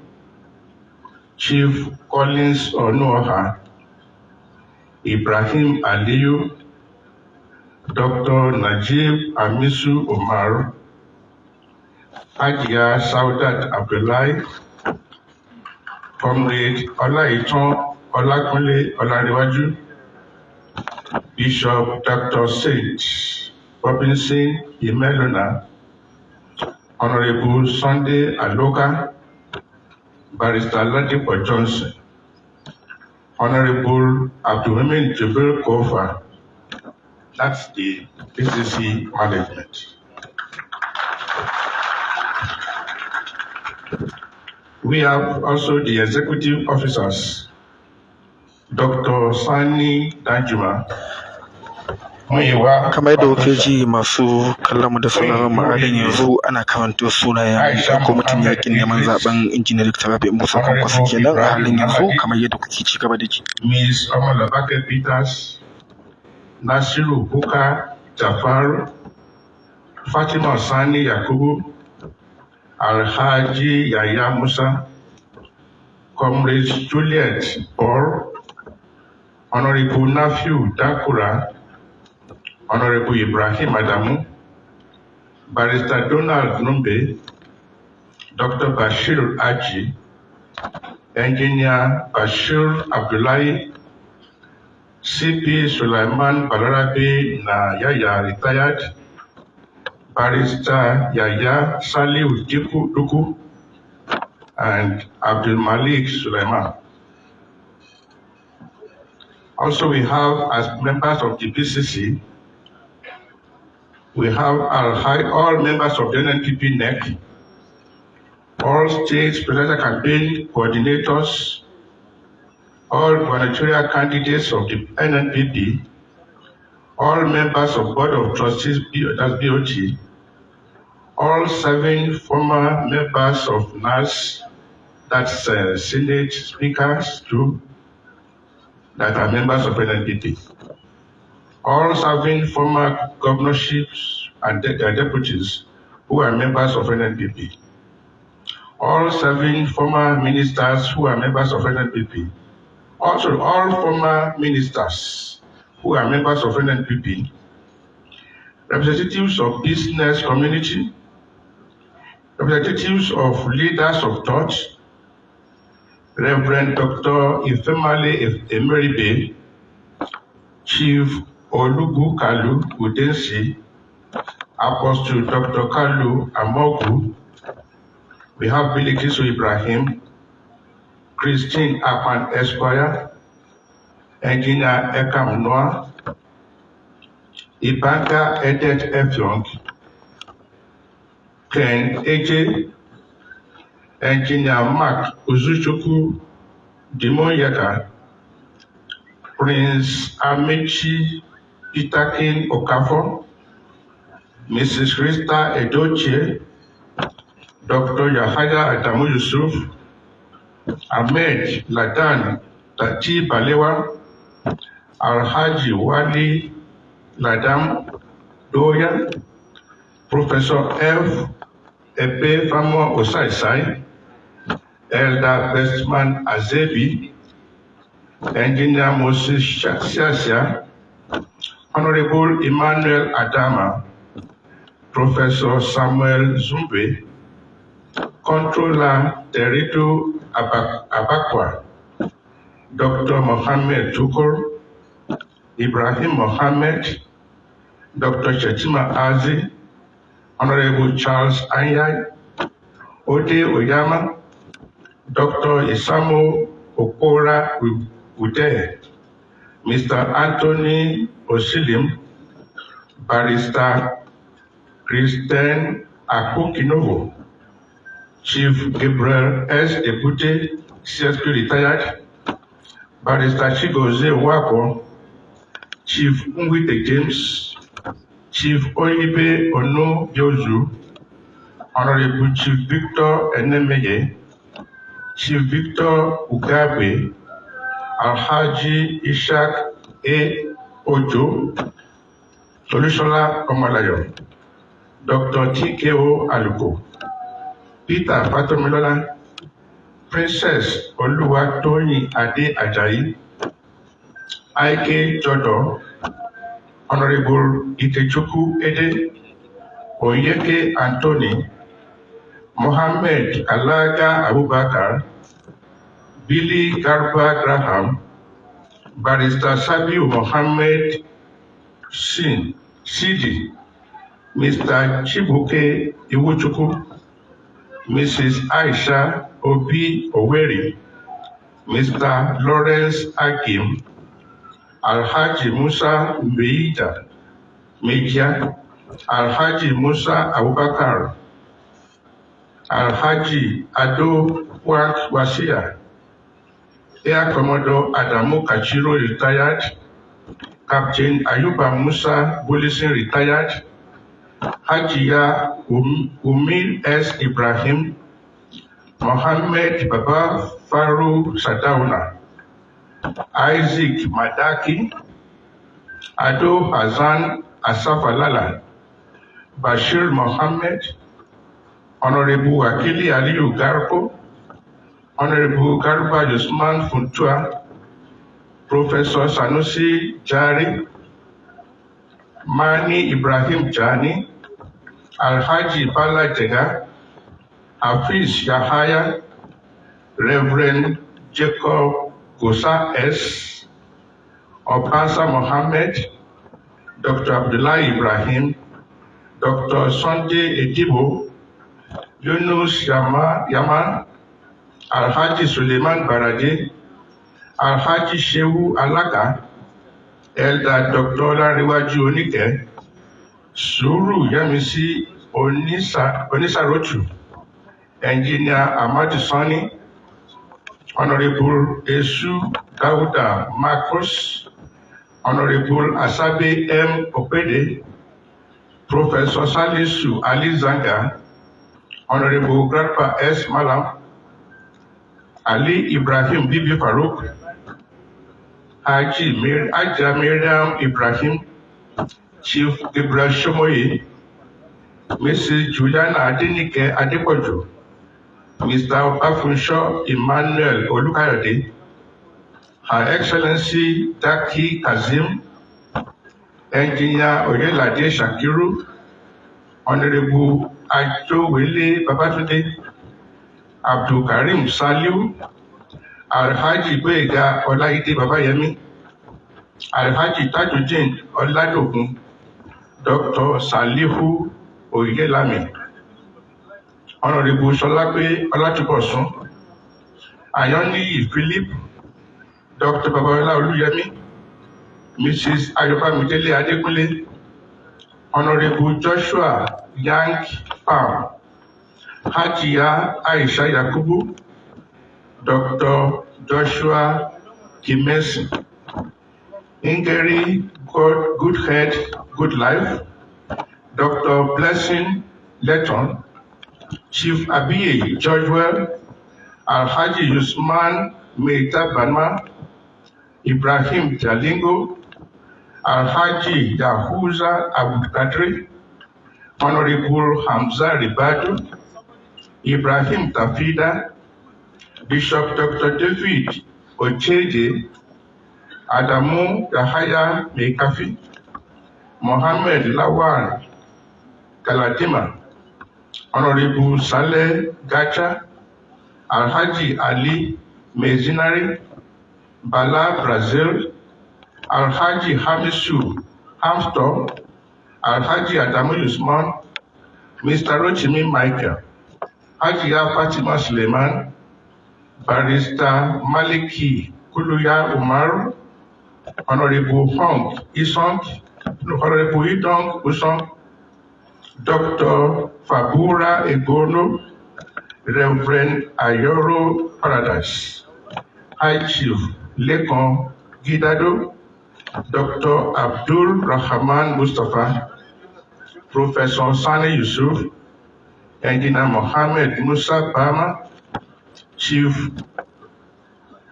Chief Collins Onuoha, Ibrahim Aliyu, Dr. Najib Amisu Omar, Hajiya Saudat Abdullahi, Comrade Olaiton Olakunle Olariwaju, Bishop Dr. Saint Robinson Imelona, Honorable Sunday Aloka, Barrister Ladipo Johnson, Honorable Abdulrahman Jibril Kofa. That's the PCC management. We have also the executive officers, Dr. Sani Danjuma. Kamar da kuke ji masu kallon mu da sauraron mu halin yanzu ana karanto sunayen kwamitin yakin neman zaben injiniyar Dr. Rabiu Kwankwaso kenan a halin yanzu kamar yadda kuke ci gaba da ji. Ms. Omalabake Peters, Nasiru Buka Jafar, Fatima Sani Yakubu, Alhaji Yaya Musa, Comrade Juliet Paul, Honorable Nafiu Dakura, Honorable Ibrahim Adamu, Barrister Donald Numbe, Dr. Bashir Aji, Engineer Bashir Abdullahi, CP Sulaiman Balarabe na Yaya retired, Barrister Yaya Saliu Duku, and Abdul Malik Sulaiman. Also, we have, as members of the PCC, we have all members of the NNPP NEC, all state presidential campaign coordinators, all gubernatorial candidates of the NNPP, all members of Board of Trustees, that's BOT, all 7 former members of NAS, that's Senate speakers too, that are members of NNPP, all serving former governorships and their deputies who are members of NNPP, all serving former ministers who are members of NNPP, also all former ministers who are members of NNPP, representatives of business community, representatives of leaders of thought, Reverend Dr. Ifemale Emeribe, Chief Olugu Kalu Udensi, Apostle Dr. Kalu Amogu, we have Bilikisu Ibrahim, Christine Apan Esquire, Engineer Ekam Noah, Ibanka Edet Efyong, Ken Eje, Engineer Mark Uzuchuku Dimoyaka, Prince Amechi Itakin Okafo, Mrs. Krista Edochie, Dr. Yahaya Adamu Yusuf, Ahmed Ladan Tati Balewa, Alhaji Wali Ladam Doya, Professor F. Ebe Famo Osaisai, Elder Bestman Azebi, Engineer Moses Siasia, Honorable Emmanuel Adama, Professor Samuel Zumbe, Controller Teritu Abakwa, Dr. Mohammed Tukur, Ibrahim Mohammed, Dr. Chetima Azi, Honorable Charles Anyai, Ode Oyama, Dr. Isamo Okora Ude, Mr. Anthony Osilim, Barrister Christian Akukinovo, Chief Gabriel S. Ebute, CSP retired, Barrister Chigoze Wako, Chief Nwite James, Chief Oyibe Ono Yozu, Honorable Chief Victor Enemeye, Chief Victor Ugabe, Alhaji Ishak A. Ojo, Solushola Omalayo, Dr. T.K.O. Aluko, Peter Fatomilola, Princess Oluwatoyin Ade Ajayi, Ike Jodo, Honorable Itechukwu Ede, Oyeke Anthony, Mohammed Alaga Abubakar, Billy Garba Graham, Barrister Sabiu Mohammed Sidi, Mr. Chibuke Iwuchukwu, Mrs. Aisha Obi Oweri, Mr. Lawrence Akim, Alhaji Musa Mbeida Meja, Alhaji Musa Abubakar, Alhaji Ado Wasia, Air Commodore Adamu Kachiro retired, Captain Ayuba Musa Bulisin retired, Hajiya Umil S. Ibrahim, Mohammed Baba Faru Sadauna, Isaac Madaki, Ado Hassan Asafalala, Bashir Mohammed, Honorable Akili Aliyu Garko, Honorable Garba Yusman Funtua, Professor Sanusi Jari, Mani Ibrahim Jani, Alhaji Bala Jega, Hafiz Yahaya, Reverend Jacob Gosa S., Obasa Mohammed, Dr. Abdullah Ibrahim, Dr. Sunday Edibo, Yunus Yaman, Alhaji Suleiman Barade, Alhaji Shehu Alaka, Elder Dr. Lariwaju Onike, Suru Yamisi Onisarochu, Engineer Amadi Sani, Honorable Esu Dauda Marcos, Honorable Asabe M. Opede, Professor Salisu Ali Zanga, Honorable Grandpa S. Malam, Ali Ibrahim Bibi Farouk, Haja Miriam Ibrahim, Chief Gabriel Shomoye, Mrs. Juliana Adenike Adepoju, Mr. Afunsho Emmanuel Olukayode, Her Excellency Daki Kazim, Engineer Oyelade Shakiru, Honorable Ajowele Babatunde, Abdul Karim Saliu, Alhaji Boyega Olaide Babayemi, Alhaji Tajudeen Oladogun, Dr. Salihu Oyelami, Honorable Solape Olatubosun, Ayoni Philip, Dr. Babaola Oluyemi, Mrs. Ayobamidele Adekunle, Honorable Joshua Yang Pam, Hajiya Aisha Yakubu, Dr. Joshua Kimesi, Ingeri Good Head, Good Life, Dr. Blessing Letton, Chief Abiy Georgewell, Alhaji Usman Meita Banma, Ibrahim Jalingo, Alhaji Yahuza Abdulkadri, Honorable Hamza Ribadu, Ibrahim Tafida, Bishop Dr. David Ocheje, Adamu Yahaya Mekafi, Mohammed Lawal Galadima, Honorable Saleh Gacha, Alhaji Ali Mezinari, Bala Brazil, Alhaji Hamisu Hamstor, Alhaji Adamu Usman, Mr. Rochimi Michael, Hajiya Fatima Suleiman, Barrister Maliki Kuluya Umar, Honorable Hong Isong, Honorable Idong Usong, Dr. Fabura Egono, Reverend Ayoro Paradise, High Chief Lekon Gidado, Dr. Abdul Rahman Mustafa, Professor Sani Yusuf, Engineer Mohammed Musa Bama, Chief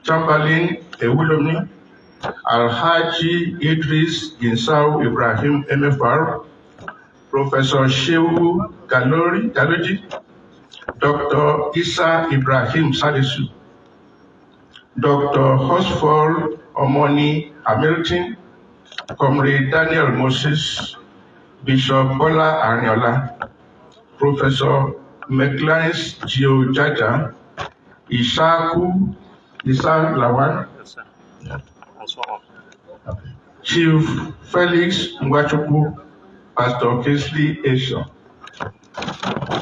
Chamberlain Ewulomi, Alhaji Idris Ginsau Ibrahim MFR, Professor Shehu Galoji, Dr. Isa Ibrahim Salisu, Dr. Hosford Omoni Hamilton, Comrade Daniel Moses, Bishop Bola Ariola, Professor McLeans Gio Jaja, Ishaku Isa Lawan, Chief Felix Ngwachuku, Pastor Kingsley Esho.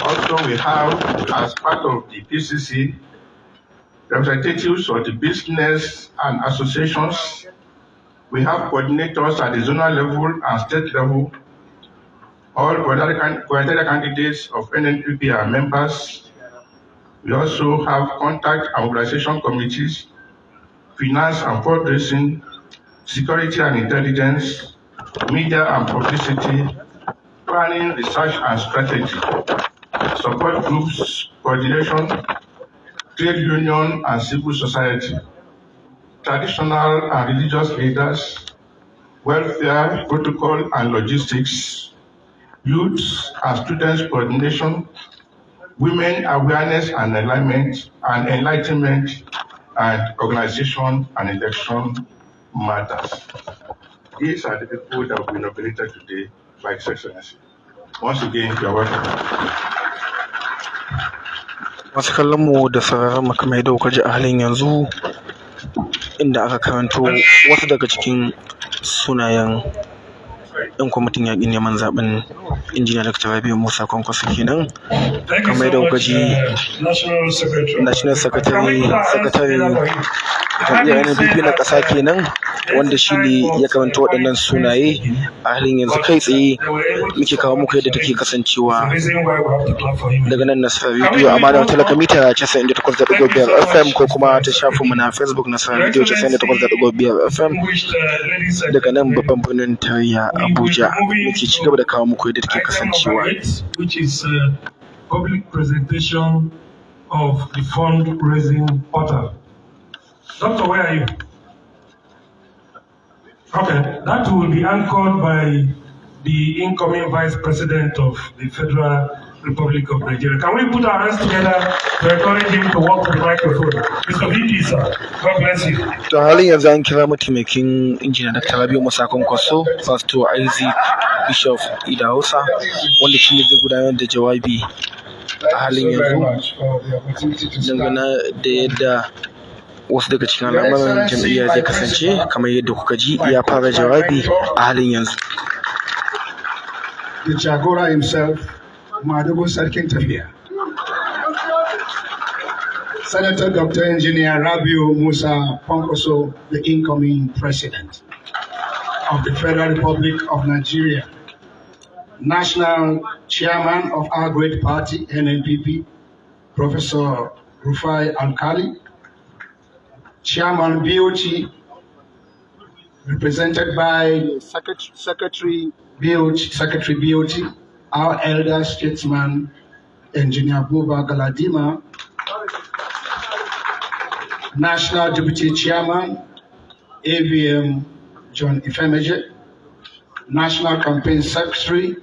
Also, we have, as part of the PCC, representatives of the business and associations. We have coordinators at the zonal level and state level. All coordinator candidates of NNPP are members. We also have contact and mobilization committees, finance and fundraising, security and intelligence, media and publicity, planning, research and strategy, support groups, coordination, trade union and civil society, traditional and religious leaders, welfare, protocol and logistics, youth and students coordination, women awareness and enlightenment, and organization and election matters. These are the people that will be inaugurated today by His Excellency. Once again, you are welcome. Masu kallon mu da sauraron mu kamar yadda kuka ji a halin yanzu inda aka karanto wasu daga cikin sunayen ɗan kwamitin yaƙin neman zaɓen injiniya Dr. Rabiu Musa Kwankwaso kenan kamar yadda kuka ji National Secretary jam'iyyar NPP na ƙasa kenan wanda shi ne ya karanta waɗannan sunaye a halin yanzu kai tsaye muke kawo muku yadda take kasancewa daga nan Nasara Radio amma da talaka mita 98.5 FM ko kuma ta shafinmu na Facebook Nasara Radio 98.5 FM daga nan babban birnin tarayya Abuja muke ci gaba da kawo muku yadda take kasancewa. Which is public presentation of the fundraising portal. Doctor, where are you? Okay, that will be anchored by the incoming Vice President of the Federal Republic of Nigeria. Can we put our hands together to encourage him to walk to the microphone? Mr. VP, sir. God bless you. To halin yanzu an kira mataimakin injiniya Dr. Rabiu Musa Kwankwaso, Pastor Isaac Bishop Ida Hausa, wanda shi ne zai gudanar da jawabi a halin yanzu dangane da yadda wasu daga cikin al'amuran jam'iyya zai kasance kamar yadda kuka ji ya fara jawabi a halin yanzu. The Jagora himself, Madugu Sarkin Tafiya. Senator Dr. Engineer Rabiu Musa Kwankwaso, the incoming President of the Federal Republic of Nigeria, National Chairman of our great party, NNPP, Professor Rufai Alkali, Chairman BOT, represented by Secretary BOT, our elder statesman, Engineer Buba Galadima, National Deputy Chairman, AVM John Ifemeje, National Campaign Secretary,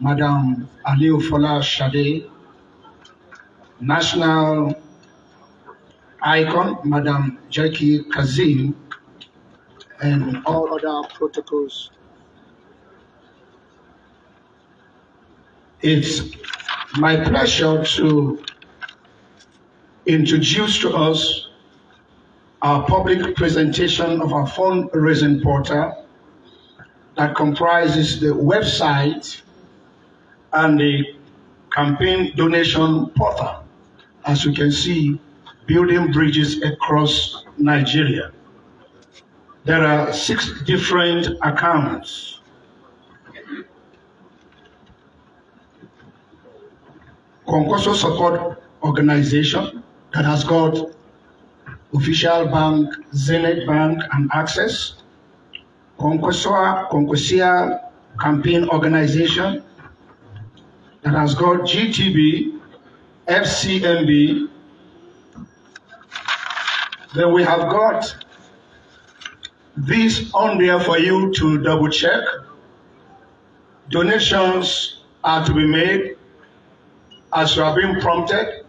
Madam Aliu Fola Shade, National Icon, Madam Jackie Kazim, and all other protocols. It's my pleasure to introduce to us our public presentation of our fundraising portal that comprises the website and the campaign donation portal. As you can see, building bridges across Nigeria. There are 6 different accounts. Kwankwaso Support Organization that has got official bank, Zenith Bank, and Access. Kwankwasia Campaign Organization that has got GTB, FCMB. Then we have got this on there for you to double check. Donations are to be made as you are being prompted,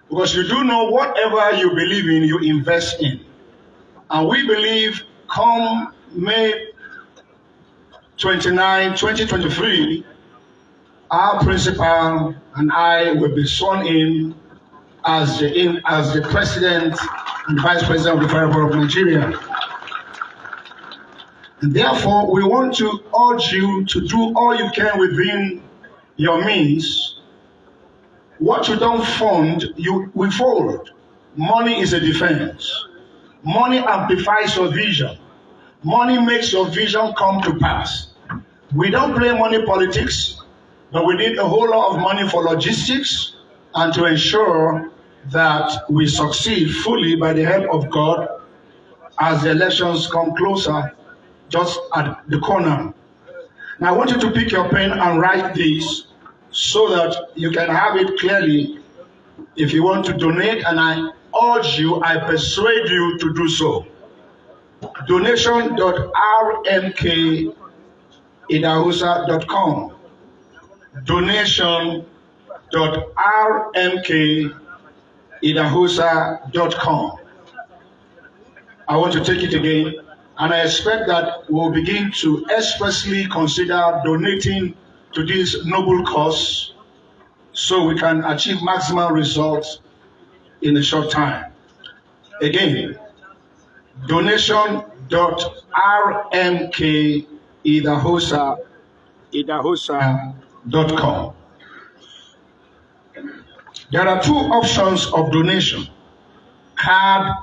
because you do know whatever you believe in, you invest in. And we believe come May 29, 2023, our principal and I will be sworn in as the President and Vice President of the Federal Republic of Nigeria. And therefore, we want to urge you to do all you can within your means. What you don't fund, you withhold. Money is a defense. Money amplifies your vision. Money makes your vision come to pass. We don't play money politics, but we need a whole lot of money for logistics and to ensure that we succeed fully by the help of God as the elections come closer, just at the corner. Now I want you to pick your pen and write this so that you can have it clearly if you want to donate, and I urge you, I persuade you to do so. Donation.rmkidahusa.com. Donation www.rmkidahosa.com. I want to take it again, and I expect that we'll begin to expressly consider donating to this noble cause so we can achieve maximum results in a short time. Again, donation.rmkidahosa.com. There are two options of donation: card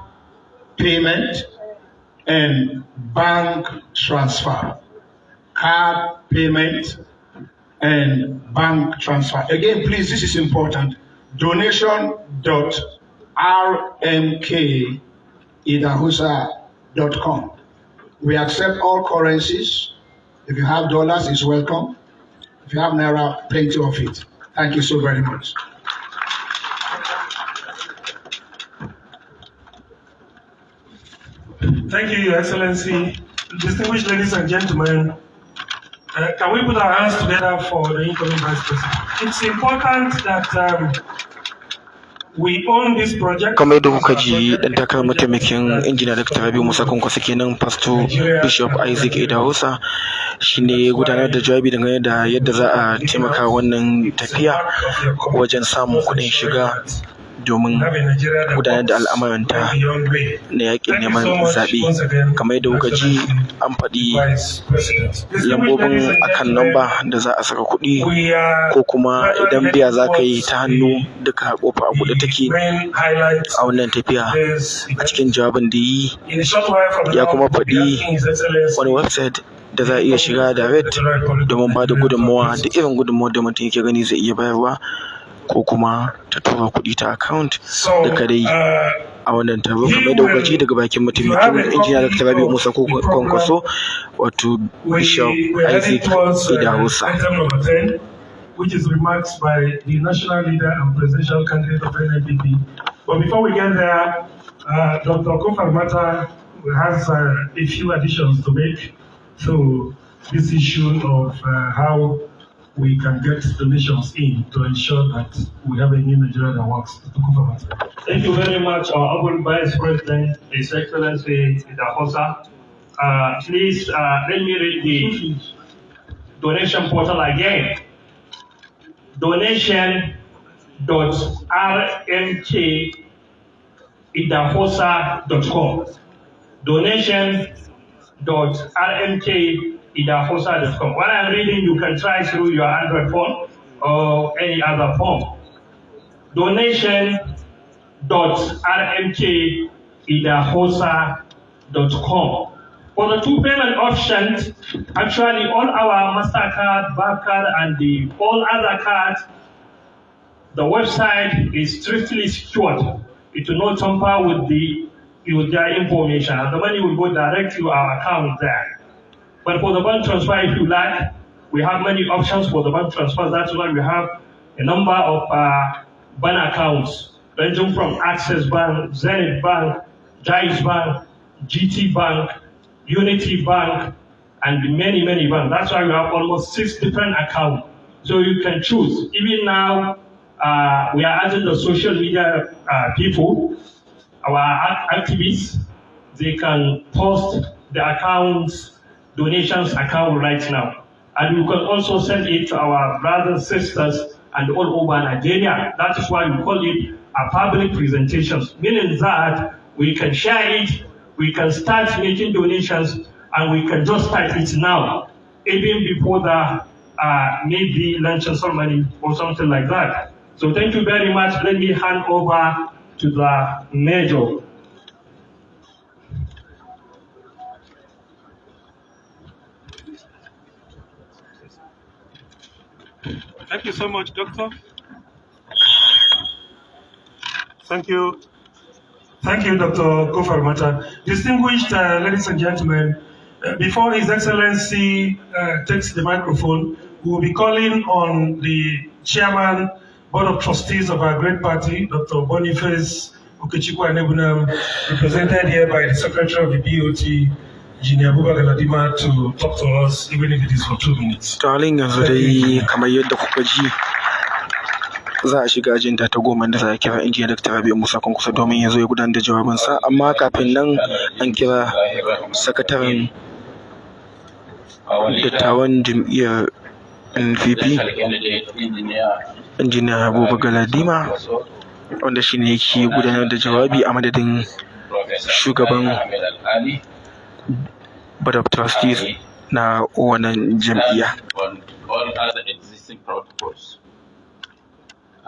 payment and bank transfer. Card payment and bank transfer. Again, please, this is important. Donation.rmkidahosa.com. We accept all currencies. If you have dollars, it's welcome. If you have naira, plenty of it. Thank you so very much. Thank you, Your Excellency. Distinguished ladies and gentlemen, can we put our hands together for the incoming Vice President? It's important that we own this project. Kamar da kuka ji dan takarar mataimakin injiniya Dr. Rabiu Musa Kwankwaso kenan Pastor Bishop Isaac Idahosa shine gudanar da jawabi dangane da yadda za a taimaka wannan tafiya wajen samun kuɗin shiga domin gudanar da al'amuranta na yakin neman zaɓe. Kamar yadda kuka ji an faɗi lambobin akan namba da za a saka kuɗi ko kuma idan biya za ka yi ta hannu duka kofa a buɗe take a wannan tafiya. A cikin jawabin da yi ya kuma faɗi wani website da za a iya shiga direct domin ba da gudunmawa da irin gudunmawar da mutum yake gani zai iya bayarwa ko kuma ta tura kuɗi ta account da kadai a wannan taro. Kamar da kuka ji daga bakin mataimakin injiniya Dr. Rabiu Musa Kwankwaso wato Bishop Isaac Idahosa. Which is remarks by the national leader and presidential candidate of NNPP. But before we get there, Dr. Kwankwaso has a few additions to make to this issue of how we can get donations in to ensure that we have a new Nigeria that works. Thank you very much, our Honorable Vice President, His Excellency Idahosa. Please let me read the donation portal again. Donation.rmkidahosa.com. Donation.rmkidahosa.com. While I'm reading, you can try through your Android phone or any other phone. Donation.rmkidahosa.com. For the two payment options, actually all our MasterCard, Barcard, and all other cards, the website is strictly secured. It will not tamper with their information. And the money will go direct to our account there. But for the bank transfer, if you like, we have many options for the bank transfer. That's why we have a number of bank accounts, ranging from Access Bank, Zenith Bank, Jais Bank, GT Bank, Unity Bank, and many, many banks. That's why we have almost 6 different accounts. So you can choose. Even now, we are adding the social media people, our activists. They can post the accounts, donations account right now. And you can also send it to our brothers, sisters, and all over Nigeria. That is why we call it a public presentations, meaning that we can share it, we can start making donations, and we can just start it now, even before the maybe luncheon ceremony or something like that. So thank you very much. Let me hand over to the Major. Thank you so much, Doctor. Thank you. Thank you, Dr. Kwankwaso. Distinguished ladies and gentlemen, before His Excellency takes the microphone, we will be calling on the Chairman, Board of Trustees of our great party, Dr. Boniface Okechukwu Anebunam, represented here by the Secretary of the BOT, Engineer Galadima, to talk to us, even if it is for 2 minutes. Darling, yanzu dai kamar yadda kuka ji za a shiga ajinda ta goma da za a kira injiniya Dr. Rabiu Musa Kwankwaso domin ya zo ya gudanar da jawabinsa, amma kafin nan an kira sakataren dattawan jam'iyyar NPP injiniya Habubu Galadima wanda shi ne yake gudanar da jawabi a madadin shugaban Board of Trustees na wannan jam'iyya.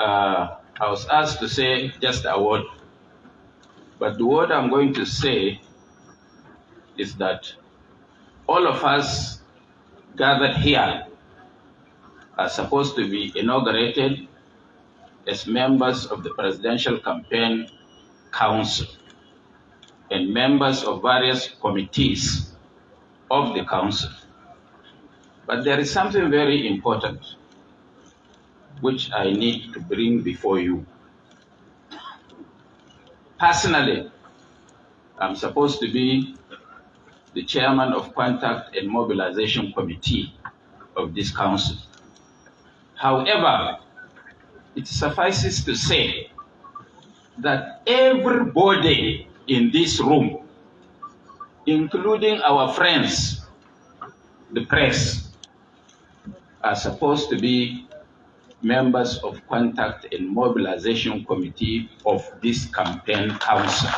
I was asked to say just a word, but the word I'm going to say is that all of us gathered here are supposed to be inaugurated as members of the Presidential Campaign Council and members of various committees of the council. But there is something very important which I need to bring before you. Personally, I'm supposed to be the chairman of Contact and Mobilization Committee of this council. However, it suffices to say that everybody in this room, including our friends, the press, are supposed to be members of Contact and Mobilization Committee of this campaign council.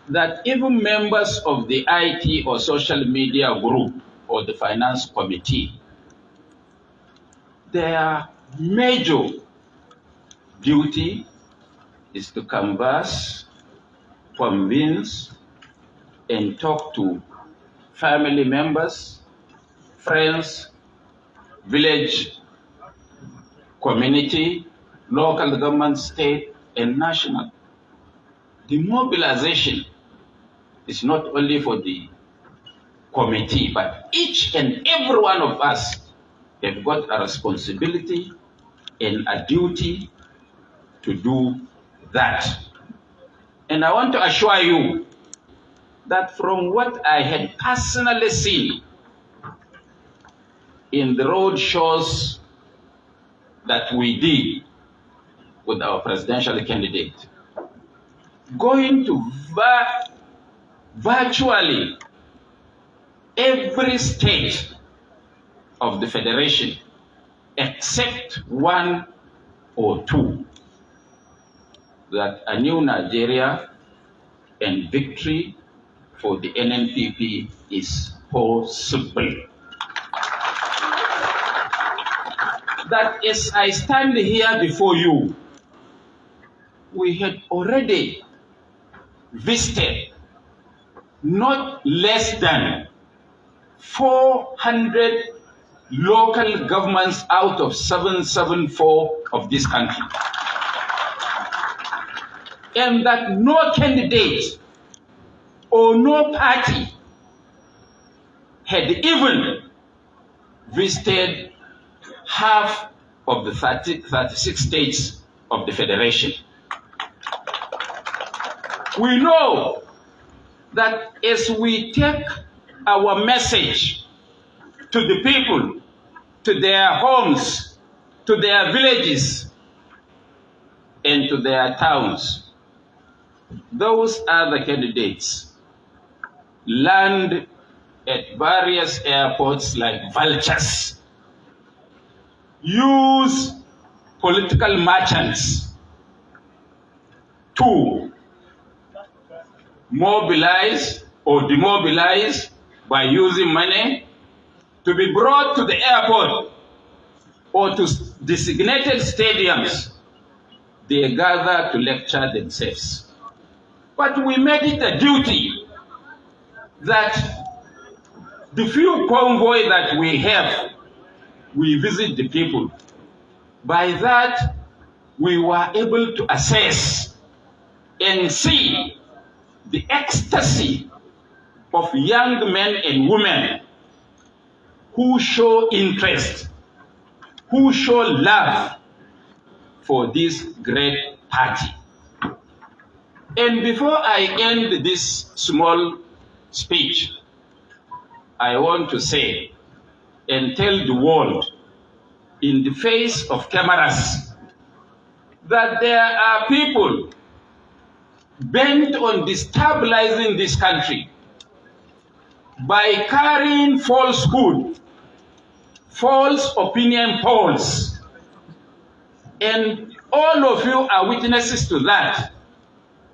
That even members of the IT or social media group or the finance committee, their major duty is to canvass, convince, and talk to family members, friends, village, community, local government, state, and national. The mobilization is not only for the committee, but each and every one of us have got a responsibility and a duty to do that. And I want to assure you that from what I had personally seen in the road shows that we did with our presidential candidate, going to virtually every state of the federation except one or two, that a new Nigeria and victory for the NNPP is possible. That as I stand here before you, we had already visited not less than 400 local governments out of 774 of this country. And that no candidate or no party had even visited half of the 36 states of the Federation. We know that as we take our message to the people, to their homes, to their villages, and to their towns, those other candidates land at various airports like vultures, use political merchants to mobilize or demobilize by using money, to be brought to the airport or to designated stadiums. They gather to lecture themselves. But we made it a duty that the few convoy that we have, we visit the people. By that, we were able to assess and see the ecstasy of young men and women who show interest, who show love for this great party. And before I end this small speech, I want to say and tell the world in the face of cameras that there are people bent on destabilizing this country by carrying falsehood, false opinion polls, and all of you are witnesses to that.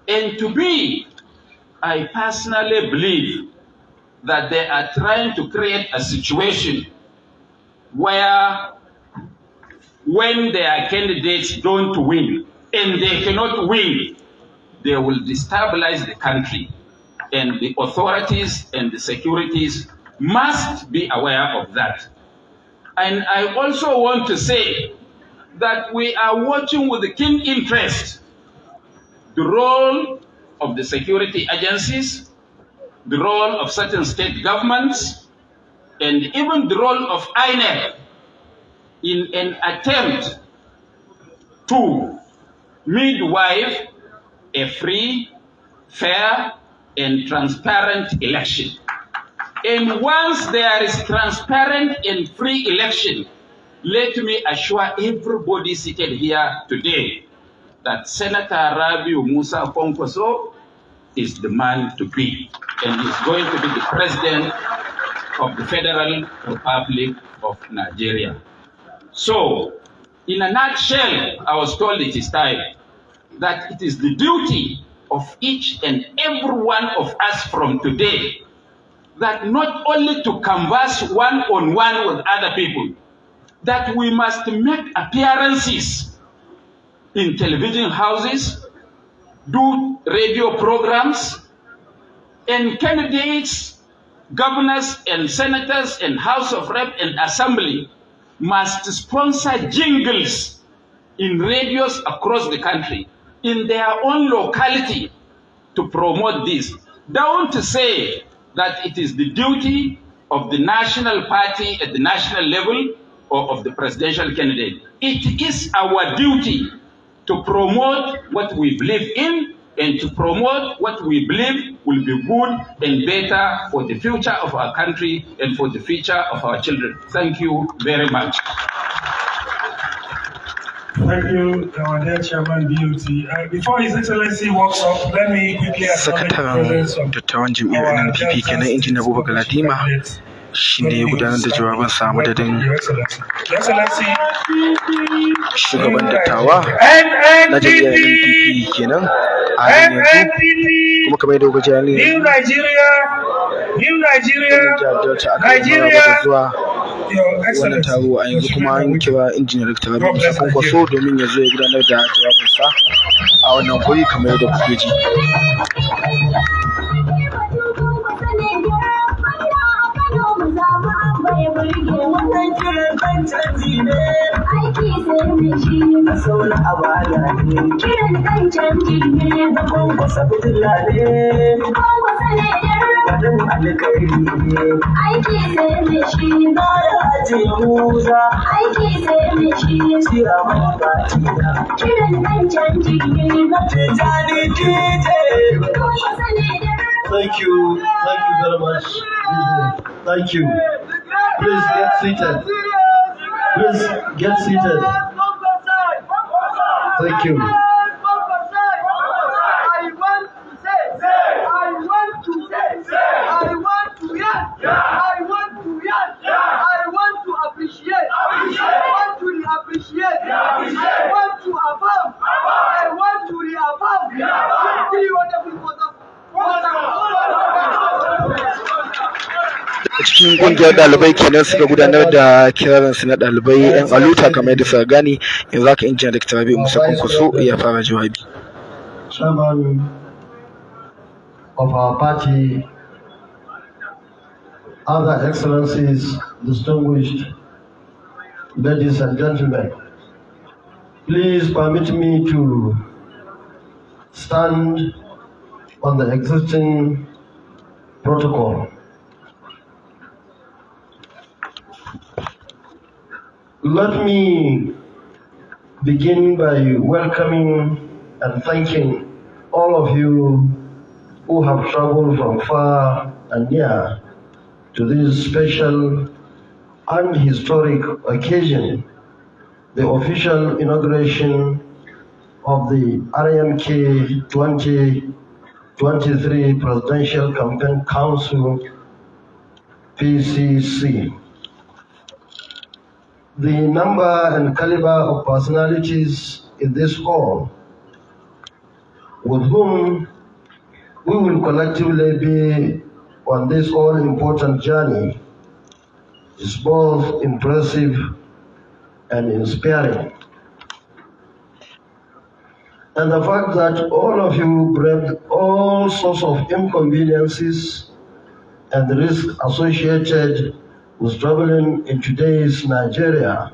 And to me, I personally believe that they are trying to create a situation where when their candidates don't win, and they cannot win, they will destabilize the country. And the authorities and the securities must be aware of that. And I also want to say that we are watching with keen interest the role of the security agencies, the role of certain state governments, and even the role of INEC in an attempt to midwife a free, fair, and transparent election. And once there is transparent and free election, let me assure everybody seated here today that Senator Rabiu Musa Kwankwaso is the man to be, and he's going to be the president of the Federal Republic of Nigeria. So, in a nutshell, I was told it is time that it is the duty of each and every one of us from today that not only to converse one-on-one with other people, that we must make appearances in television houses, do radio programs, and candidates, governors and senators and House of Rep and Assembly must sponsor jingles in radios across the country in their own locality to promote this. Don't say that it is the duty of the national party at the national level or of the presidential candidate. It is our duty to promote what we believe in and to promote what we believe will be good and better for the future of our country and for the future of our children. Thank you very much. Thank you, our dear Chairman BUT. Before His Excellency walks up, let me quickly acknowledge the presence of dattawan jam'iyyar NNPP kenan injin Abubakar Ladima shi ne ya gudanar da jawabinsa a madadin shugaban dattawa na jam'iyyar NNPP kenan a yanzu kuma kamar yadda kuka ji ne Nigeria zuwa wannan taro a yanzu kuma an kira injiniyar Dr. Rabiu Musa Kwankwaso domin ya zo ya gudanar da jawabinsa a wannan guri kamar yadda kuke ji. Thank you very much. Thank you. Please get seated. Please get seated. Thank you. Cikin kungiyar ɗalibai kenan suka gudanar da kirarinsu na ɗalibai 'yan aluta kamar yadda suka gani yanzu haka injiniya Dr. Rabiu Musa Kwankwaso ya fara jawabi. Chairman of our party, other excellencies, distinguished ladies and gentlemen, please permit me to stand on the existing protocol. Let me begin by welcoming and thanking all of you who have traveled from far and near to this special and historic occasion the official inauguration of the RMK 2023 Presidential Campaign Council, PCC. The number and caliber of personalities in this hall with whom we will collectively be on this all-important journey is both impressive and inspiring. And the fact that all of you braved all sorts of inconveniences and the risk associated with traveling in today's Nigeria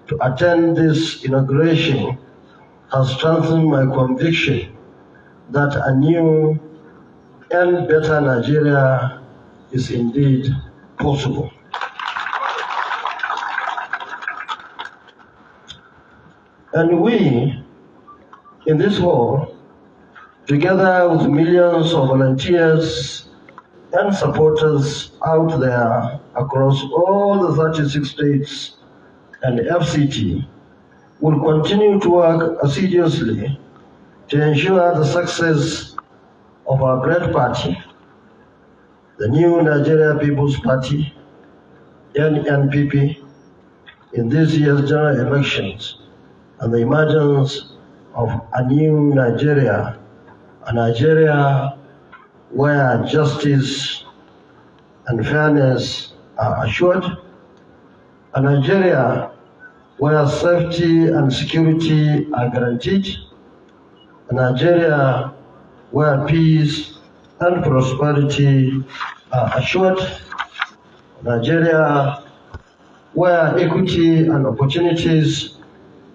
to attend this inauguration has strengthened my conviction that a new and better Nigeria is indeed possible. And we, in this hall, together with millions of volunteers and supporters out there across all the 36 states and FCT, will continue to work assiduously to ensure the success of our great party, the new Nigeria People's Party, NNPP, in this year's general elections, and the emergence of a new Nigeria, a Nigeria where justice and fairness are assured, a Nigeria where safety and security are guaranteed, a Nigeria where peace and prosperity are assured, a Nigeria where equity and opportunities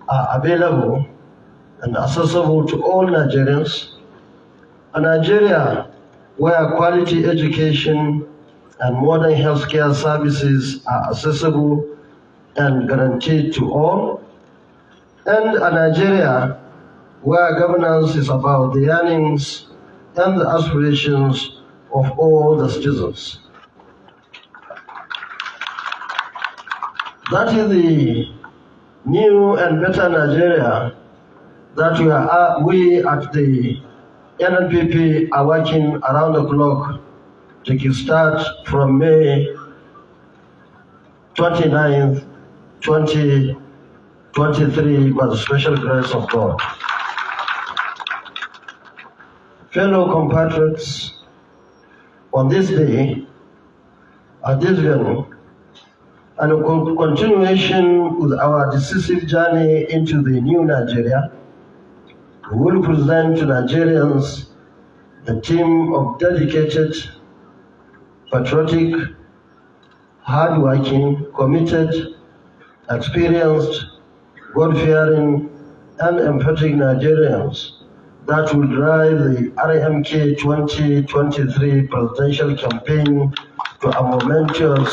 are available and accessible to all Nigerians, a Nigeria where quality education and modern healthcare services are accessible and guaranteed to all, and a Nigeria where governance is about the yearnings and the aspirations of all the citizens. That is the new and better Nigeria that we at the NNPP are working around the clock to kickstart from May 29th, 2023 by the special grace of God. Fellow compatriots, on this day, at this venue, and in continuation with our decisive journey into the new Nigeria, we will present to Nigerians the team of dedicated, patriotic, hardworking, committed, experienced, God-fearing, and empathic Nigerians that will drive the RMK 2023 presidential campaign to a momentous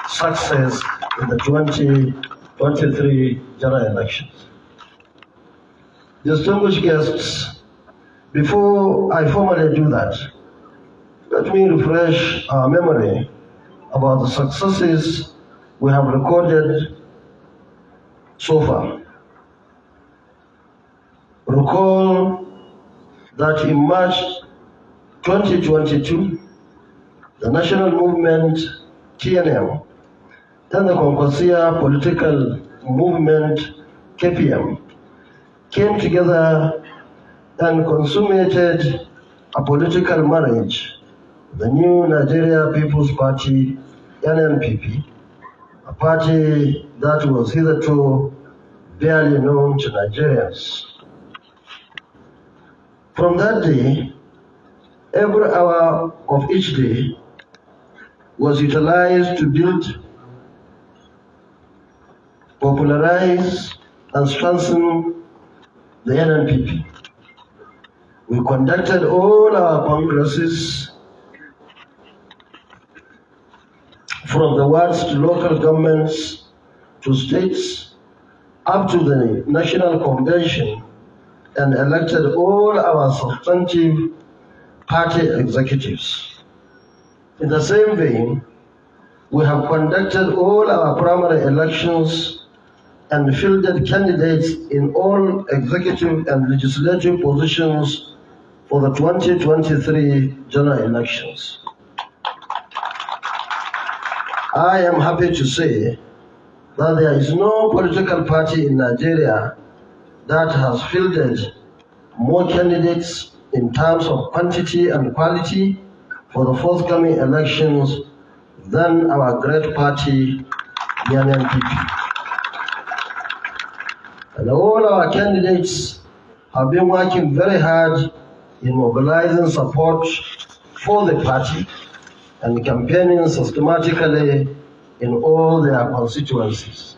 success in the 2023 general elections. Distinguished guests, before I formally do that, let me refresh our memory about the successes we have recorded so far. Recall that in March 2022, the national movement, TNM, and the Kwankwaso political movement, KPM, came together and consummated a political marriage, the new Nigeria People's Party, NNPP, a party that was hitherto barely known to Nigerians. From that day, every hour of each day was utilized to build, popularize, and strengthen the NNPP. We conducted all our congresses, from the wards to local governments to states, up to the national convention, and elected all our substantive party executives. In the same vein, we have conducted all our primary elections and fielded candidates in all executive and legislative positions for the 2023 general elections. I am happy to say that there is no political party in Nigeria that has fielded more candidates in terms of quantity and quality for the forthcoming elections than our great party, the NNPP. And all our candidates have been working very hard in mobilizing support for the party and campaigning systematically in all their constituencies.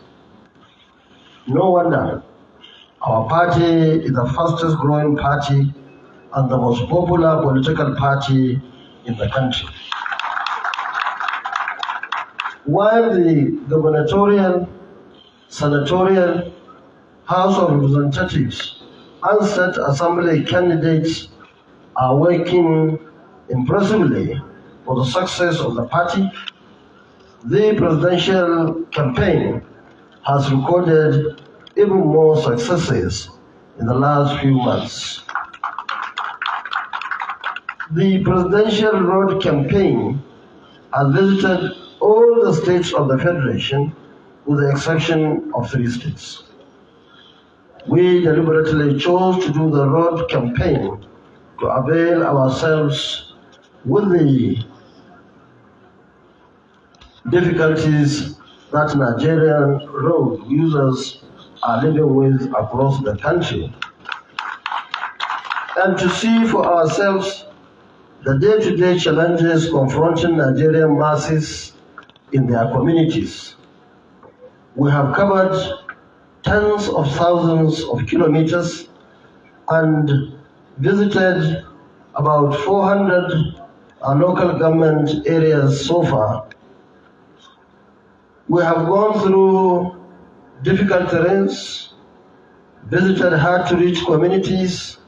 No wonder our party is the fastest growing party and the most popular political party in the country. While the gubernatorial, senatorial, House of Representatives and State Assembly candidates are working impressively for the success of the party, the presidential campaign has recorded even more successes in the last few months. The presidential road campaign has visited all the states of the Federation with the exception of 3 states. We deliberately chose to do the road campaign to avail ourselves with the difficulties that Nigerian road users are living with across the country, and to see for ourselves the day-to-day challenges confronting Nigerian masses in their communities. We have covered tens of thousands of kilometers and visited about 400 local government areas so far. We have gone through difficult terrains, visited hard-to-reach communities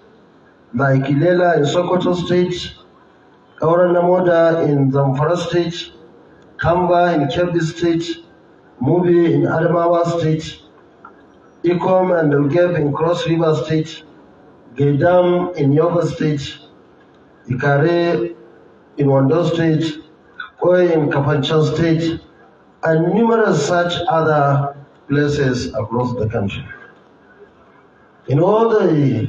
like Ilela in Sokoto State, Namoda in Zamfara State, Kamba in Kebbi State, Mubi in Adamawa State, Ikom and Elgeb in Cross River State, Gaydam in Yobe State, Ikare in Wando State, Oi in Kafanchan State, and numerous such other places across the country. In all the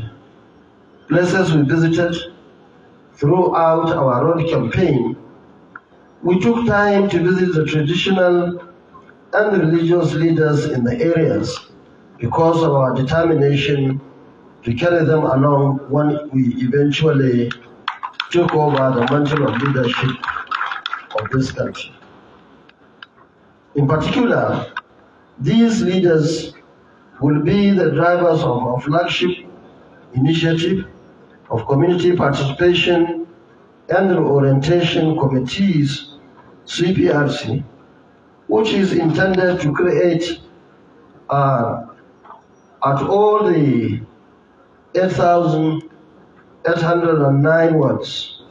places we visited throughout our road campaign, we took time to visit the traditional and religious leaders in the areas because of our determination to carry them along when we eventually took over the mantle of leadership of this country. In particular, these leaders will be the drivers of our flagship initiative of community participation and reorientation committees, CPRC, which is intended to create at all the 8,809 wards.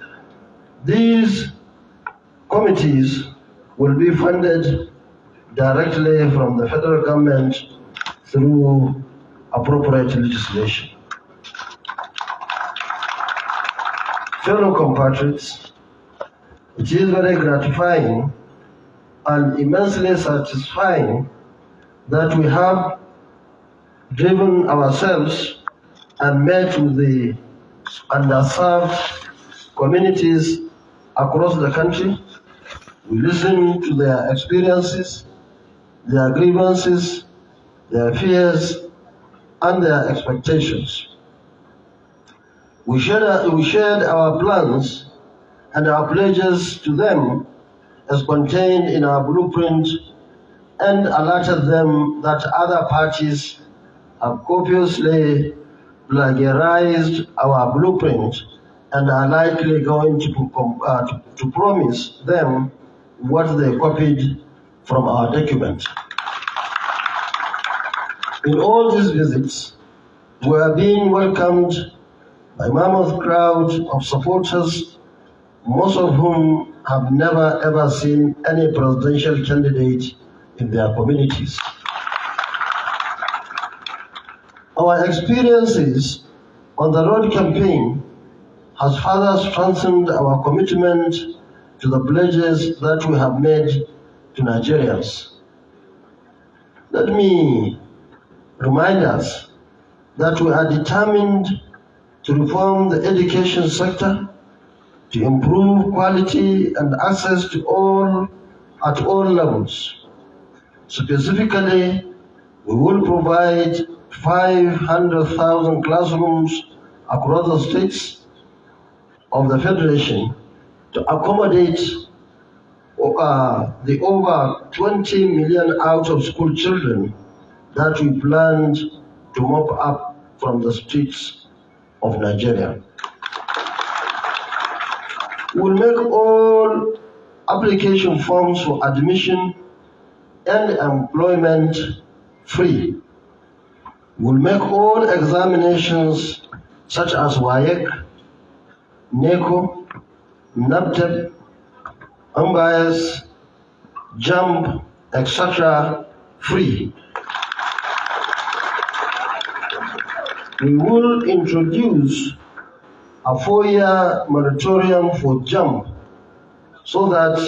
These committees will be funded directly from the federal government through appropriate legislation. Fellow compatriots, it is very gratifying and immensely satisfying that we have driven ourselves and met with the underserved communities across the country. We listened to their experiences, their grievances, their fears, and their expectations. We shared our plans and our pledges to them as contained in our blueprint and alerted them that other parties have copiously plagiarized our blueprint and are likely going to promise them what they copied from our document. In all these visits, we are being welcomed by a mammoth crowd of supporters, most of whom have never ever seen any presidential candidate in their communities. Our experiences on the road campaign has further strengthened our commitment to the pledges that we have made to Nigerians. Let me remind us that we are determined to reform the education sector, to improve quality and access to all at all levels. Specifically, we will provide 500,000 classrooms across the states of the Federation to accommodate the over 20 million out-of-school children that we planned to mop up from the streets of Nigeria. We'll make all application forms for admission and employment free. We'll make all examinations such as WAEC, NECO, NAPTEP, unbiased, JAMB, etc. free. We will introduce a 4-year moratorium for JAMB so that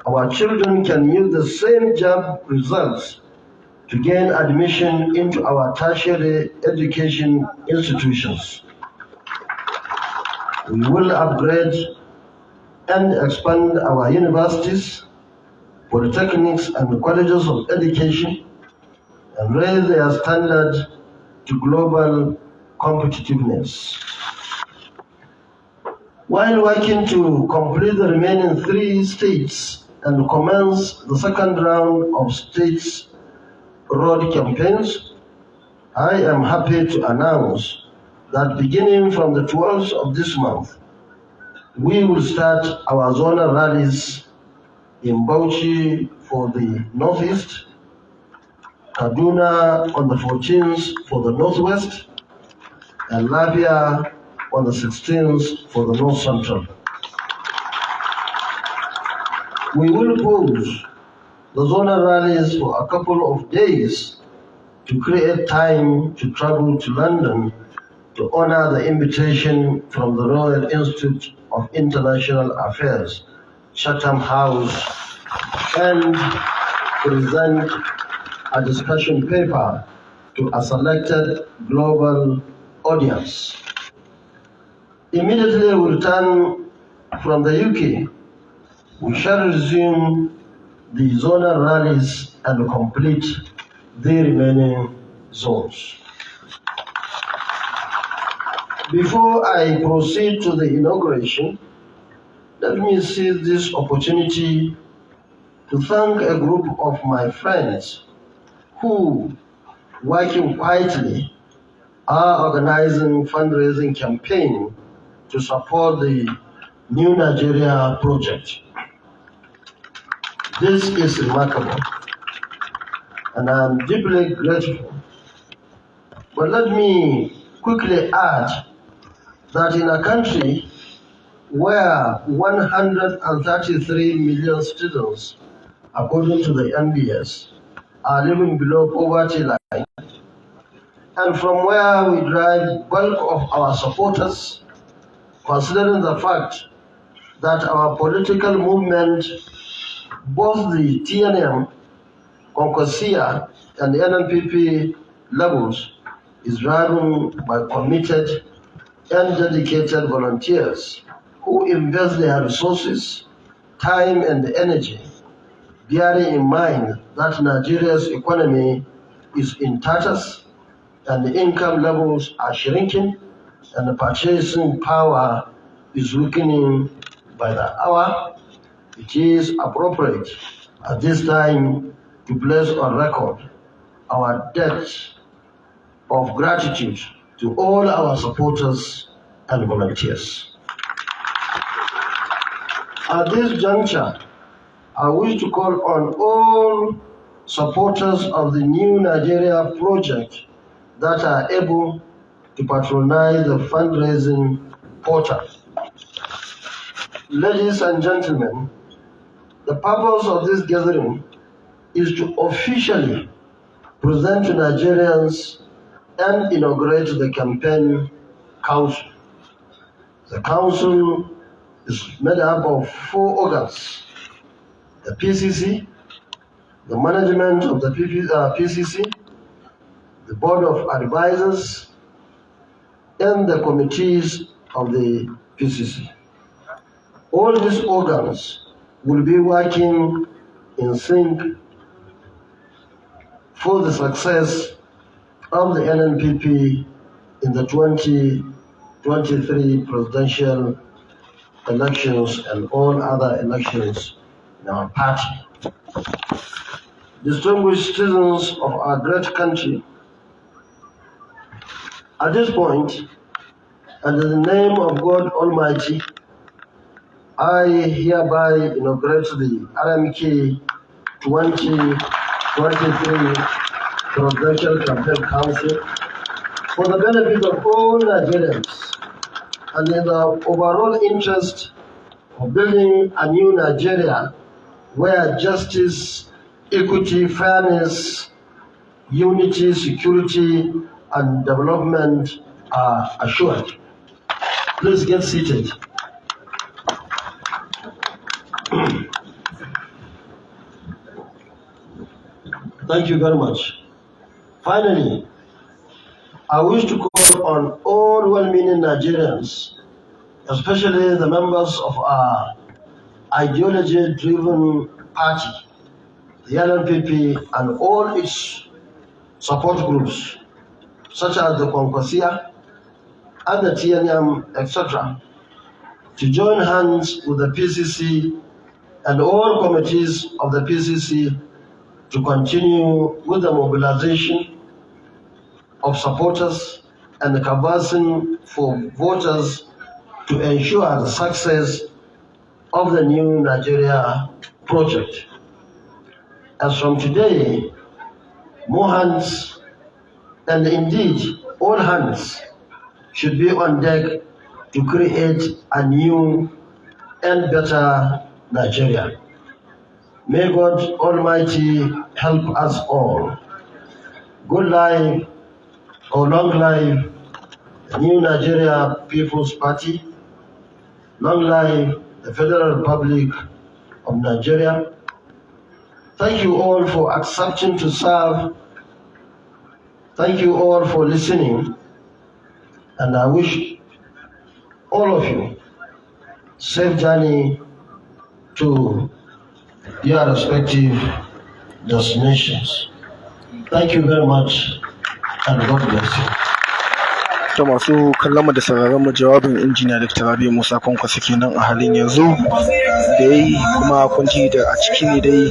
our children can use the same JAMB results to gain admission into our tertiary education institutions. We will upgrade and expand our universities, polytechnics, and colleges of education and raise their standard to global competitiveness. While working to complete the remaining 3 states and commence the second round of states road campaigns, I am happy to announce that beginning from the 12th of this month, we will start our zonal rallies in Bauchi for the Northeast, Kaduna on the 14th for the Northwest, and Rabiu on the 16th for the North Central. We will pause the zonal rallies for a couple of days to create time to travel to London to honor the invitation from the Royal Institute of International Affairs, Chatham House, and present a discussion paper to a selected global audience. Immediately we return from the UK, we shall resume the zonal rallies and complete the remaining zones. Before I proceed to the inauguration, let me seize this opportunity to thank a group of my friends who, working quietly, are organizing fundraising campaign to support the New Nigeria project. This is remarkable, and I'm deeply grateful. But let me quickly add that in a country where 133 million students, according to the NBS, are living below poverty line, and from where we derive bulk of our supporters, considering the fact that our political movement, both the TNM, Kwankwaso, and the NNPP levels, is run by committed and dedicated volunteers who invest their resources, time, and energy, bearing in mind that Nigeria's economy is in tatters and the income levels are shrinking and the purchasing power is weakening by the hour. It is appropriate at this time to place on record our debt of gratitude to all our supporters and volunteers. At this juncture, I wish to call on all supporters of the New Nigeria project that are able to patronize the fundraising portal. Ladies and gentlemen, the purpose of this gathering is to officially present to Nigerians and inaugurate the campaign council. The council is made up of 4 organs: the PCC, the management of the PCC, the board of advisors, and the committees of the PCC. All these organs will be working in sync for the success of the NNPP in the 2023 presidential elections and all other elections in our party. Distinguished citizens of our great country, at this point, and in the name of God Almighty, I hereby inaugurate the RMK 2023 Presidential Campaign Council for the benefit of all Nigerians and in the overall interest of building a new Nigeria where justice, equity, fairness, unity, security, and development are assured. Please get seated. Thank you very much. Finally, I wish to call on all well-meaning Nigerians, especially the members of our ideology-driven party, the NNPP, and all its support groups, such as the Kwankwaso and the TNM, etc., to join hands with the PCC and all committees of the PCC to continue with the mobilization of supporters and canvassing for voters to ensure the success of the new Nigeria project. As from today, more hands, and indeed all hands, should be on deck to create a new and better Nigeria. May God Almighty help us all. Good life or long life, the new Nigeria People's Party. Long life, the Federal Republic of Nigeria. Thank you all for accepting to serve. Thank you all for listening. And I wish all of you safe journey to your respective destinations. Thank you very much, and God bless you. ta masu kallon mu da sauraron mu, jawabin injiniya Dr. Rabiu Musa Kwankwaso kenan a halin yanzu da yayi, kuma kun ji da a ciki ne dai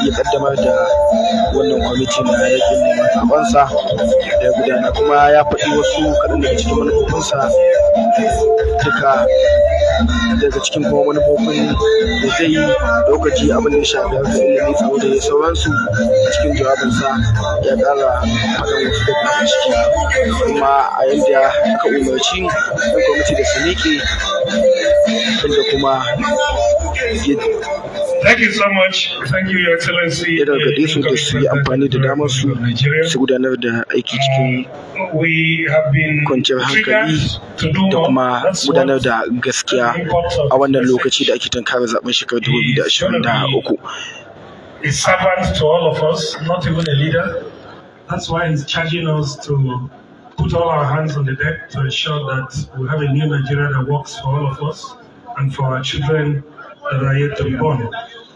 ya kaddamar da wannan kwamiti na yakin neman zaɓensa da ya gudana, kuma ya faɗi wasu kaɗan daga cikin manufofinsa, duka daga cikin kuma manufofin da zai yi lokaci abin da ya shafi harkar ilimi, tsaro da sauransu. A cikin jawabinsa ya ƙara faɗan wasu daga ciki, kuma a yadda aka umarci ɗan kwamiti da su miƙe, inda kuma Thank you so much. Thank you, Your Excellency. Ya gargaɗe su da su yi amfani da damar su gudanar da aiki cikin kwanciyar hankali da kuma gudanar da gaskiya a wannan lokaci da ake tunkarar zaben shekarar 2023. A servant to all of us, not even a leader. That's why he's charging us to put all our hands on the deck to ensure that we have a new Nigeria that works for all of us and for our children that are yet to be born.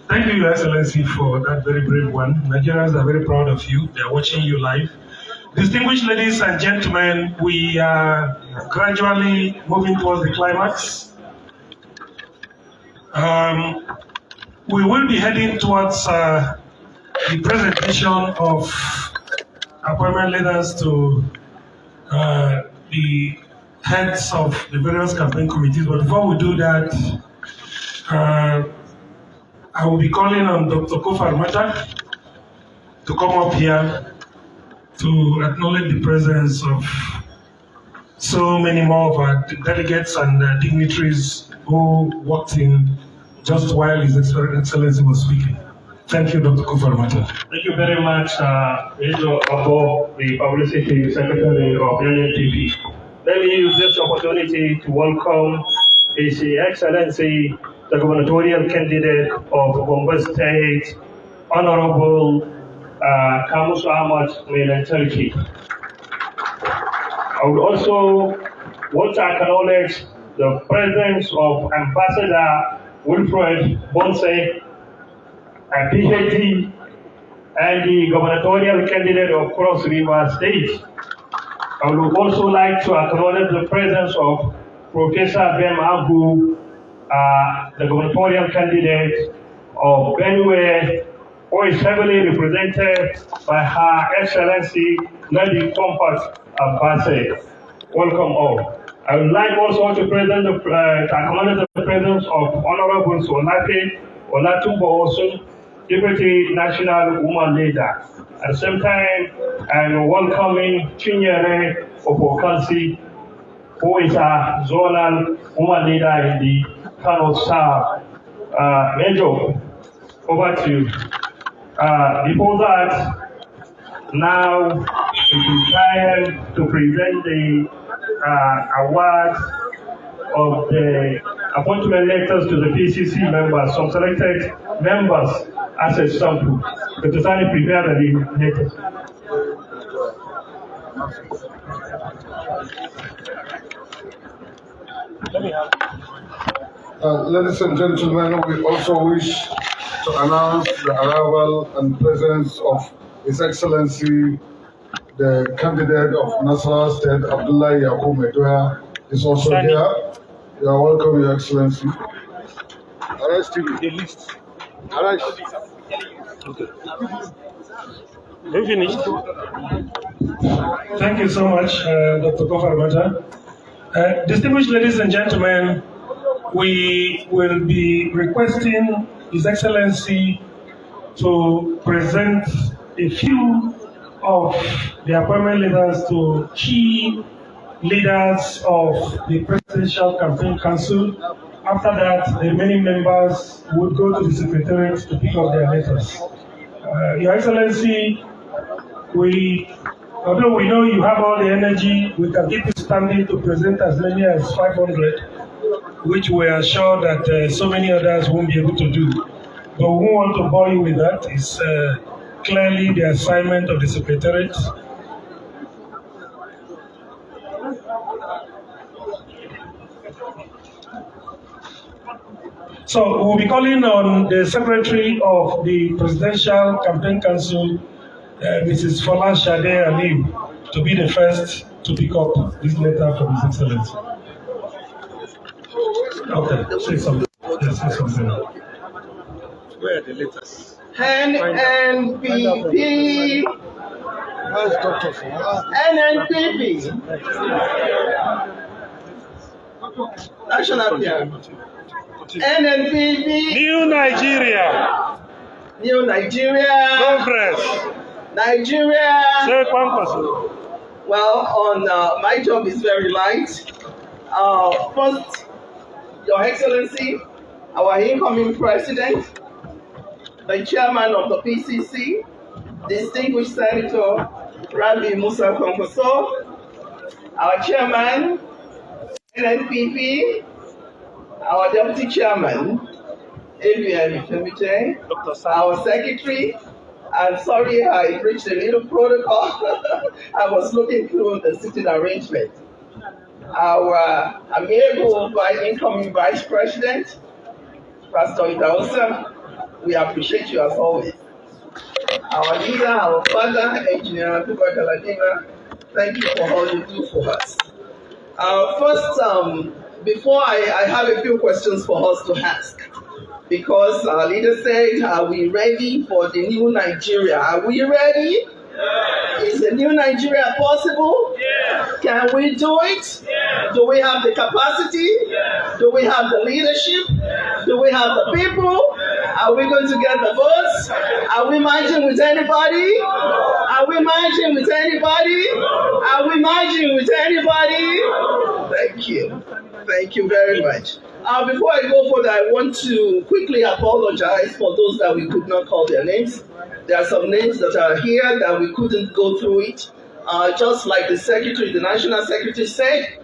Thank you, Your Excellency, for that very brave one. Nigerians are very proud of you. They are watching you live. Distinguished ladies and gentlemen, we are gradually moving towards the climax. We will be heading towards the presentation of appointment letters to the heads of the various campaign committees. But before we do that, I will be calling on Dr. Kofar Mata to come up here to acknowledge the presence of so many more of our delegates and dignitaries who walked in just while His Excellency was speaking. Thank you, Dr. Kufarmata. Thank you very much, Major Abo, the Publicity Secretary of UNDP. Let me use this opportunity to welcome His Excellency, the gubernatorial candidate of Bombay State, Honorable Kamusu Ahmad Melantarki. I would also want to acknowledge the presence of Ambassador Wilfred Bonse, a PhD, and the gubernatorial candidate of Cross River State. I would also like to acknowledge the presence of Professor Bem Agu, the gubernatorial candidate of Benue, who is heavily represented by Her Excellency Lady Compass Abbase. Welcome all. I would like also to acknowledge the presence of Honorable Solake Olatumbo Osun, Deputy National Woman Leader. At the same time, I'm welcoming Chinyere Opokansi, who is a zonal woman leader in the Kano South. Major, over to you. Before that, now it is time to present the awards of the appointment letters to the PCC members, some selected members as a sample. Dr. Sani prepared the letters. Ladies and gentlemen, we also wish to announce the arrival and presence of His Excellency, the candidate of Nasarawa State, Abdullahi Yaku Medoya, is also here. You are welcome, Your Excellency. Arise TV. The list. Arise. Okay. Have you finished? Thank you so much, Dr. Kofarmata. Distinguished ladies and gentlemen, we will be requesting His Excellency to present a few of the appointment letters to key leaders of the Presidential Campaign Council. After that, the remaining members would go to the Secretariat to pick up their letters. Your Excellency, although we know you have all the energy, we can keep you standing to present as many as 500, which we are sure that so many others won't be able to do. But we won't want to bore you with that. It's clearly the assignment of the Secretariat. So we'll be calling on the Secretary of the Presidential Campaign Council, Mrs. Fola Shade Aliu, to be the first to pick up this letter from His Excellency. Okay, say something. Yes, say something. Where are the letters? NNPP. Where's Dr. Fola? NNPP. National Piano. NNPP. New Nigeria. New Nigeria. Progress. Nigeria. Say Kwankwaso. Well, my job is very light. First, Your Excellency, our incoming President, the Chairman of the PCC, distinguished Senator Rabiu Musa Kwankwaso, our Chairman, NNPP, our Deputy Chairman, ABM Femite, our Secretary. I'm sorry I breached a little protocol. I was looking through the sitting arrangement. Our amiable incoming Vice President, Pastor Idaosa, we appreciate you as always. Our leader, our father, Engineer Tuba Galadima, thank you for all you do for us. First, before I have a few questions for us to ask, because our leader said, are we ready for the new Nigeria? Are we ready? Yeah. Is the new Nigeria possible? Yeah. Can we do it? Yeah. Do we have the capacity? Yeah. Do we have the leadership? Yeah. Do we have the people? Yeah. Are we going to get the votes? Are we marching with anybody? Are we marching with anybody? Are we marching with anybody? Thank you. Thank you very much. Before I go further, I want to quickly apologize for those that we could not call their names. There are some names that are here that we couldn't go through it. Just like the National Secretary said,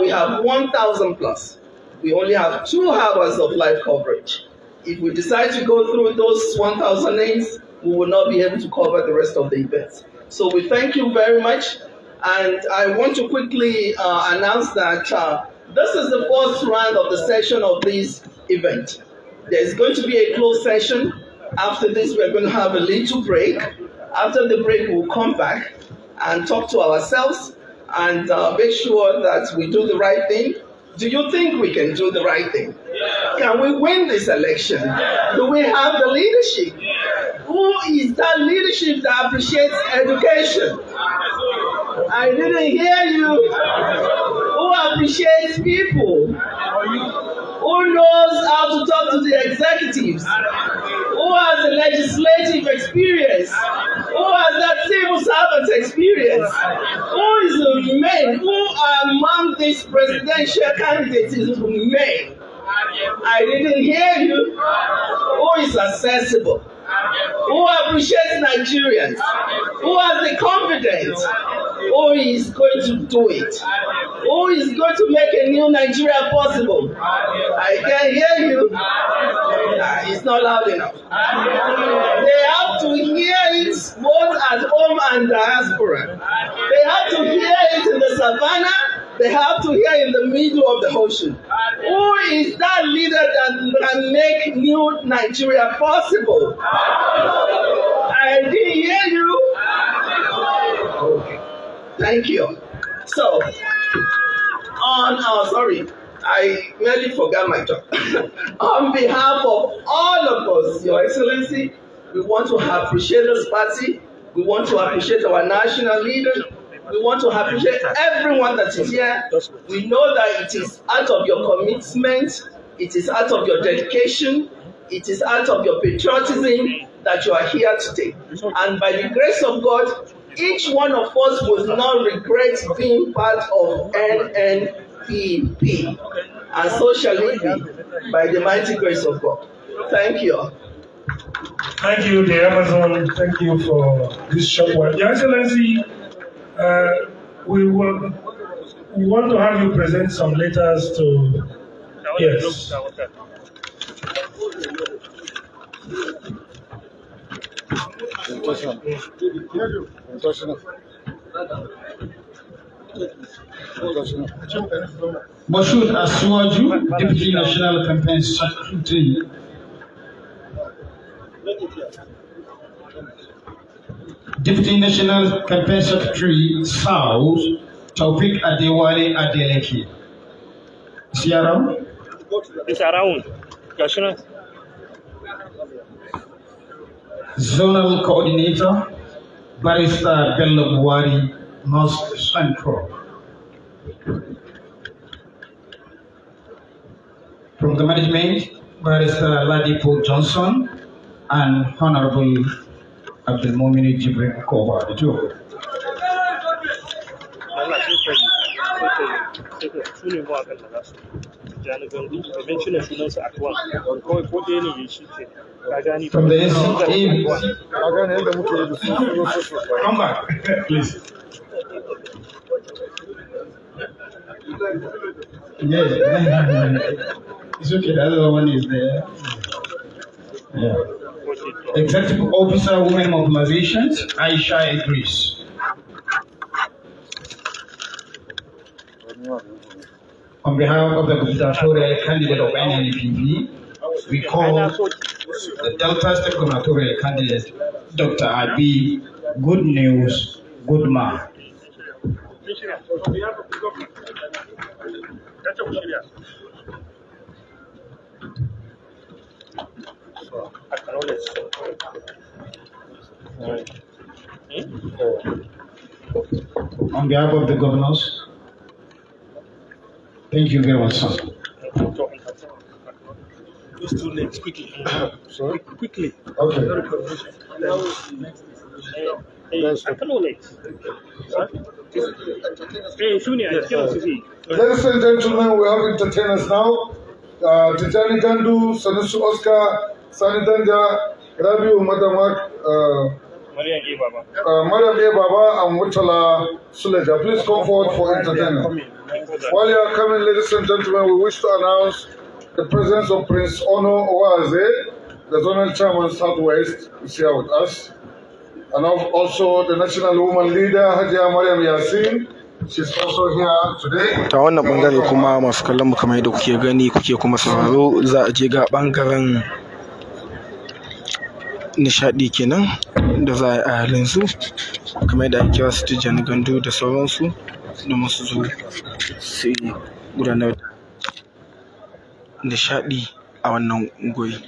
we have 1,000 plus. We only have 2 hours of live coverage. If we decide to go through those 1,000 names, we will not be able to cover the rest of the events. So we thank you very much. And I want to quickly announce that this is the first round of the session of this event. There's going to be a closed session. After this, we're going to have a little break. After the break, we'll come back and talk to ourselves and make sure that we do the right thing. Do you think we can do the right thing? Can we win this election? Do we have the leadership? Who is that leadership that appreciates education? I didn't hear you. Who appreciates people? Who knows how to talk to the executives? Who has the legislative experience? Who has that civil servant experience? Who is the men? Who among these presidential candidates is men? I didn't hear you. Who is accessible? Who appreciates Nigerians? Who has the confidence? Who is going to do it? Who is going to make a new Nigeria possible? I can hear you. It's not loud enough. They have to hear it both at home and diaspora. They have to hear it in the savannah. They have to hear in the middle of the ocean. Who is that leader that can make new Nigeria possible? I didn't hear you. Okay. Thank you. So, sorry, I nearly forgot my talk. On behalf of all of us, Your Excellency, we want to appreciate this party. We want to appreciate our national leader. We want to appreciate everyone that is here. We know that it is out of your commitment, it is out of your dedication, it is out of your patriotism that you are here today. And by the grace of God, each one of us will not regret being part of NNPP. And so shall it be by the mighty grace of God. Thank you. Thank you, the Amazon. Thank you for this short one. Your Excellency, we want to have you present some letters to. Yes. Moshood Aswaju, Deputy National Campaign Secretary. Deputy National Campaign Secretary South, Taufik Adewale Adeleke. Is he around? It's around. Zonal Coordinator, Barrister Bello Buhari, North Central. From the management, Barrister Ladipo Johnson and Honorable Abdelmoumini Jibril Koba, the two of them. From the NCA, come back, please. Yeah, it's okay, the other one is there. Yeah. Executive Officer, Women Mobilizations, Aisha Idris. On behalf of the gubernatorial candidate of NNPP, we call the Delta State gubernatorial candidate, Dr. Abi, good news, good man. On behalf of the governors, thank you very much, sir. Those two names, quickly. Sorry? Quickly. Okay. Ladies and gentlemen, we have entertainers now. Tijani Gandu, Sanusi Oscar, Sanitanja, Rabiu Madamak, Mariam A. Baba, and Murtala Suleja. Please come forward for entertainment. While you are coming, ladies and gentlemen, we wish to announce the presence of Prince Ono Owaze, the zonal chairman Southwest, is here with us. And also the national woman leader, Hajia Mariam Yassin. She's also here today. Ta wannan bangare kuma masu kallon mu kamar yadda kuke gani kuke kuma sauraro za a je ga bangaren nishadi kenan da za a yi a halin su kamar yadda ake kira su Tijjani Gandu da sauransu da masu zo sai gudanar da nishadi a wannan goyi.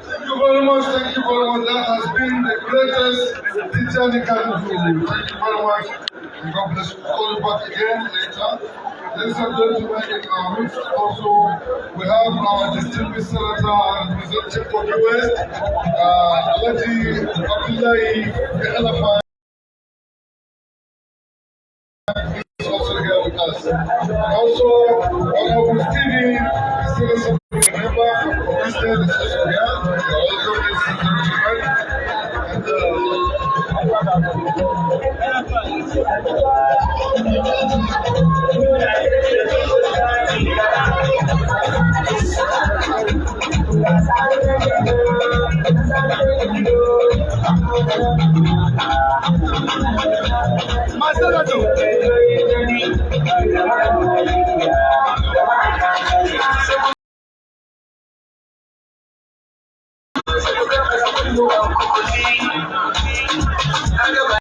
Thank you very much. That has been the greatest Tijjani Gandu. Thank you very much. And God bless you. Call you back again later. Ladies and gentlemen, in our midst also, we have our distinguished senator and representative for the West, Alhaji Abdullahi Elafai. Is also here with us. Also, Honorable Stevie, the citizen member of the state, is also here.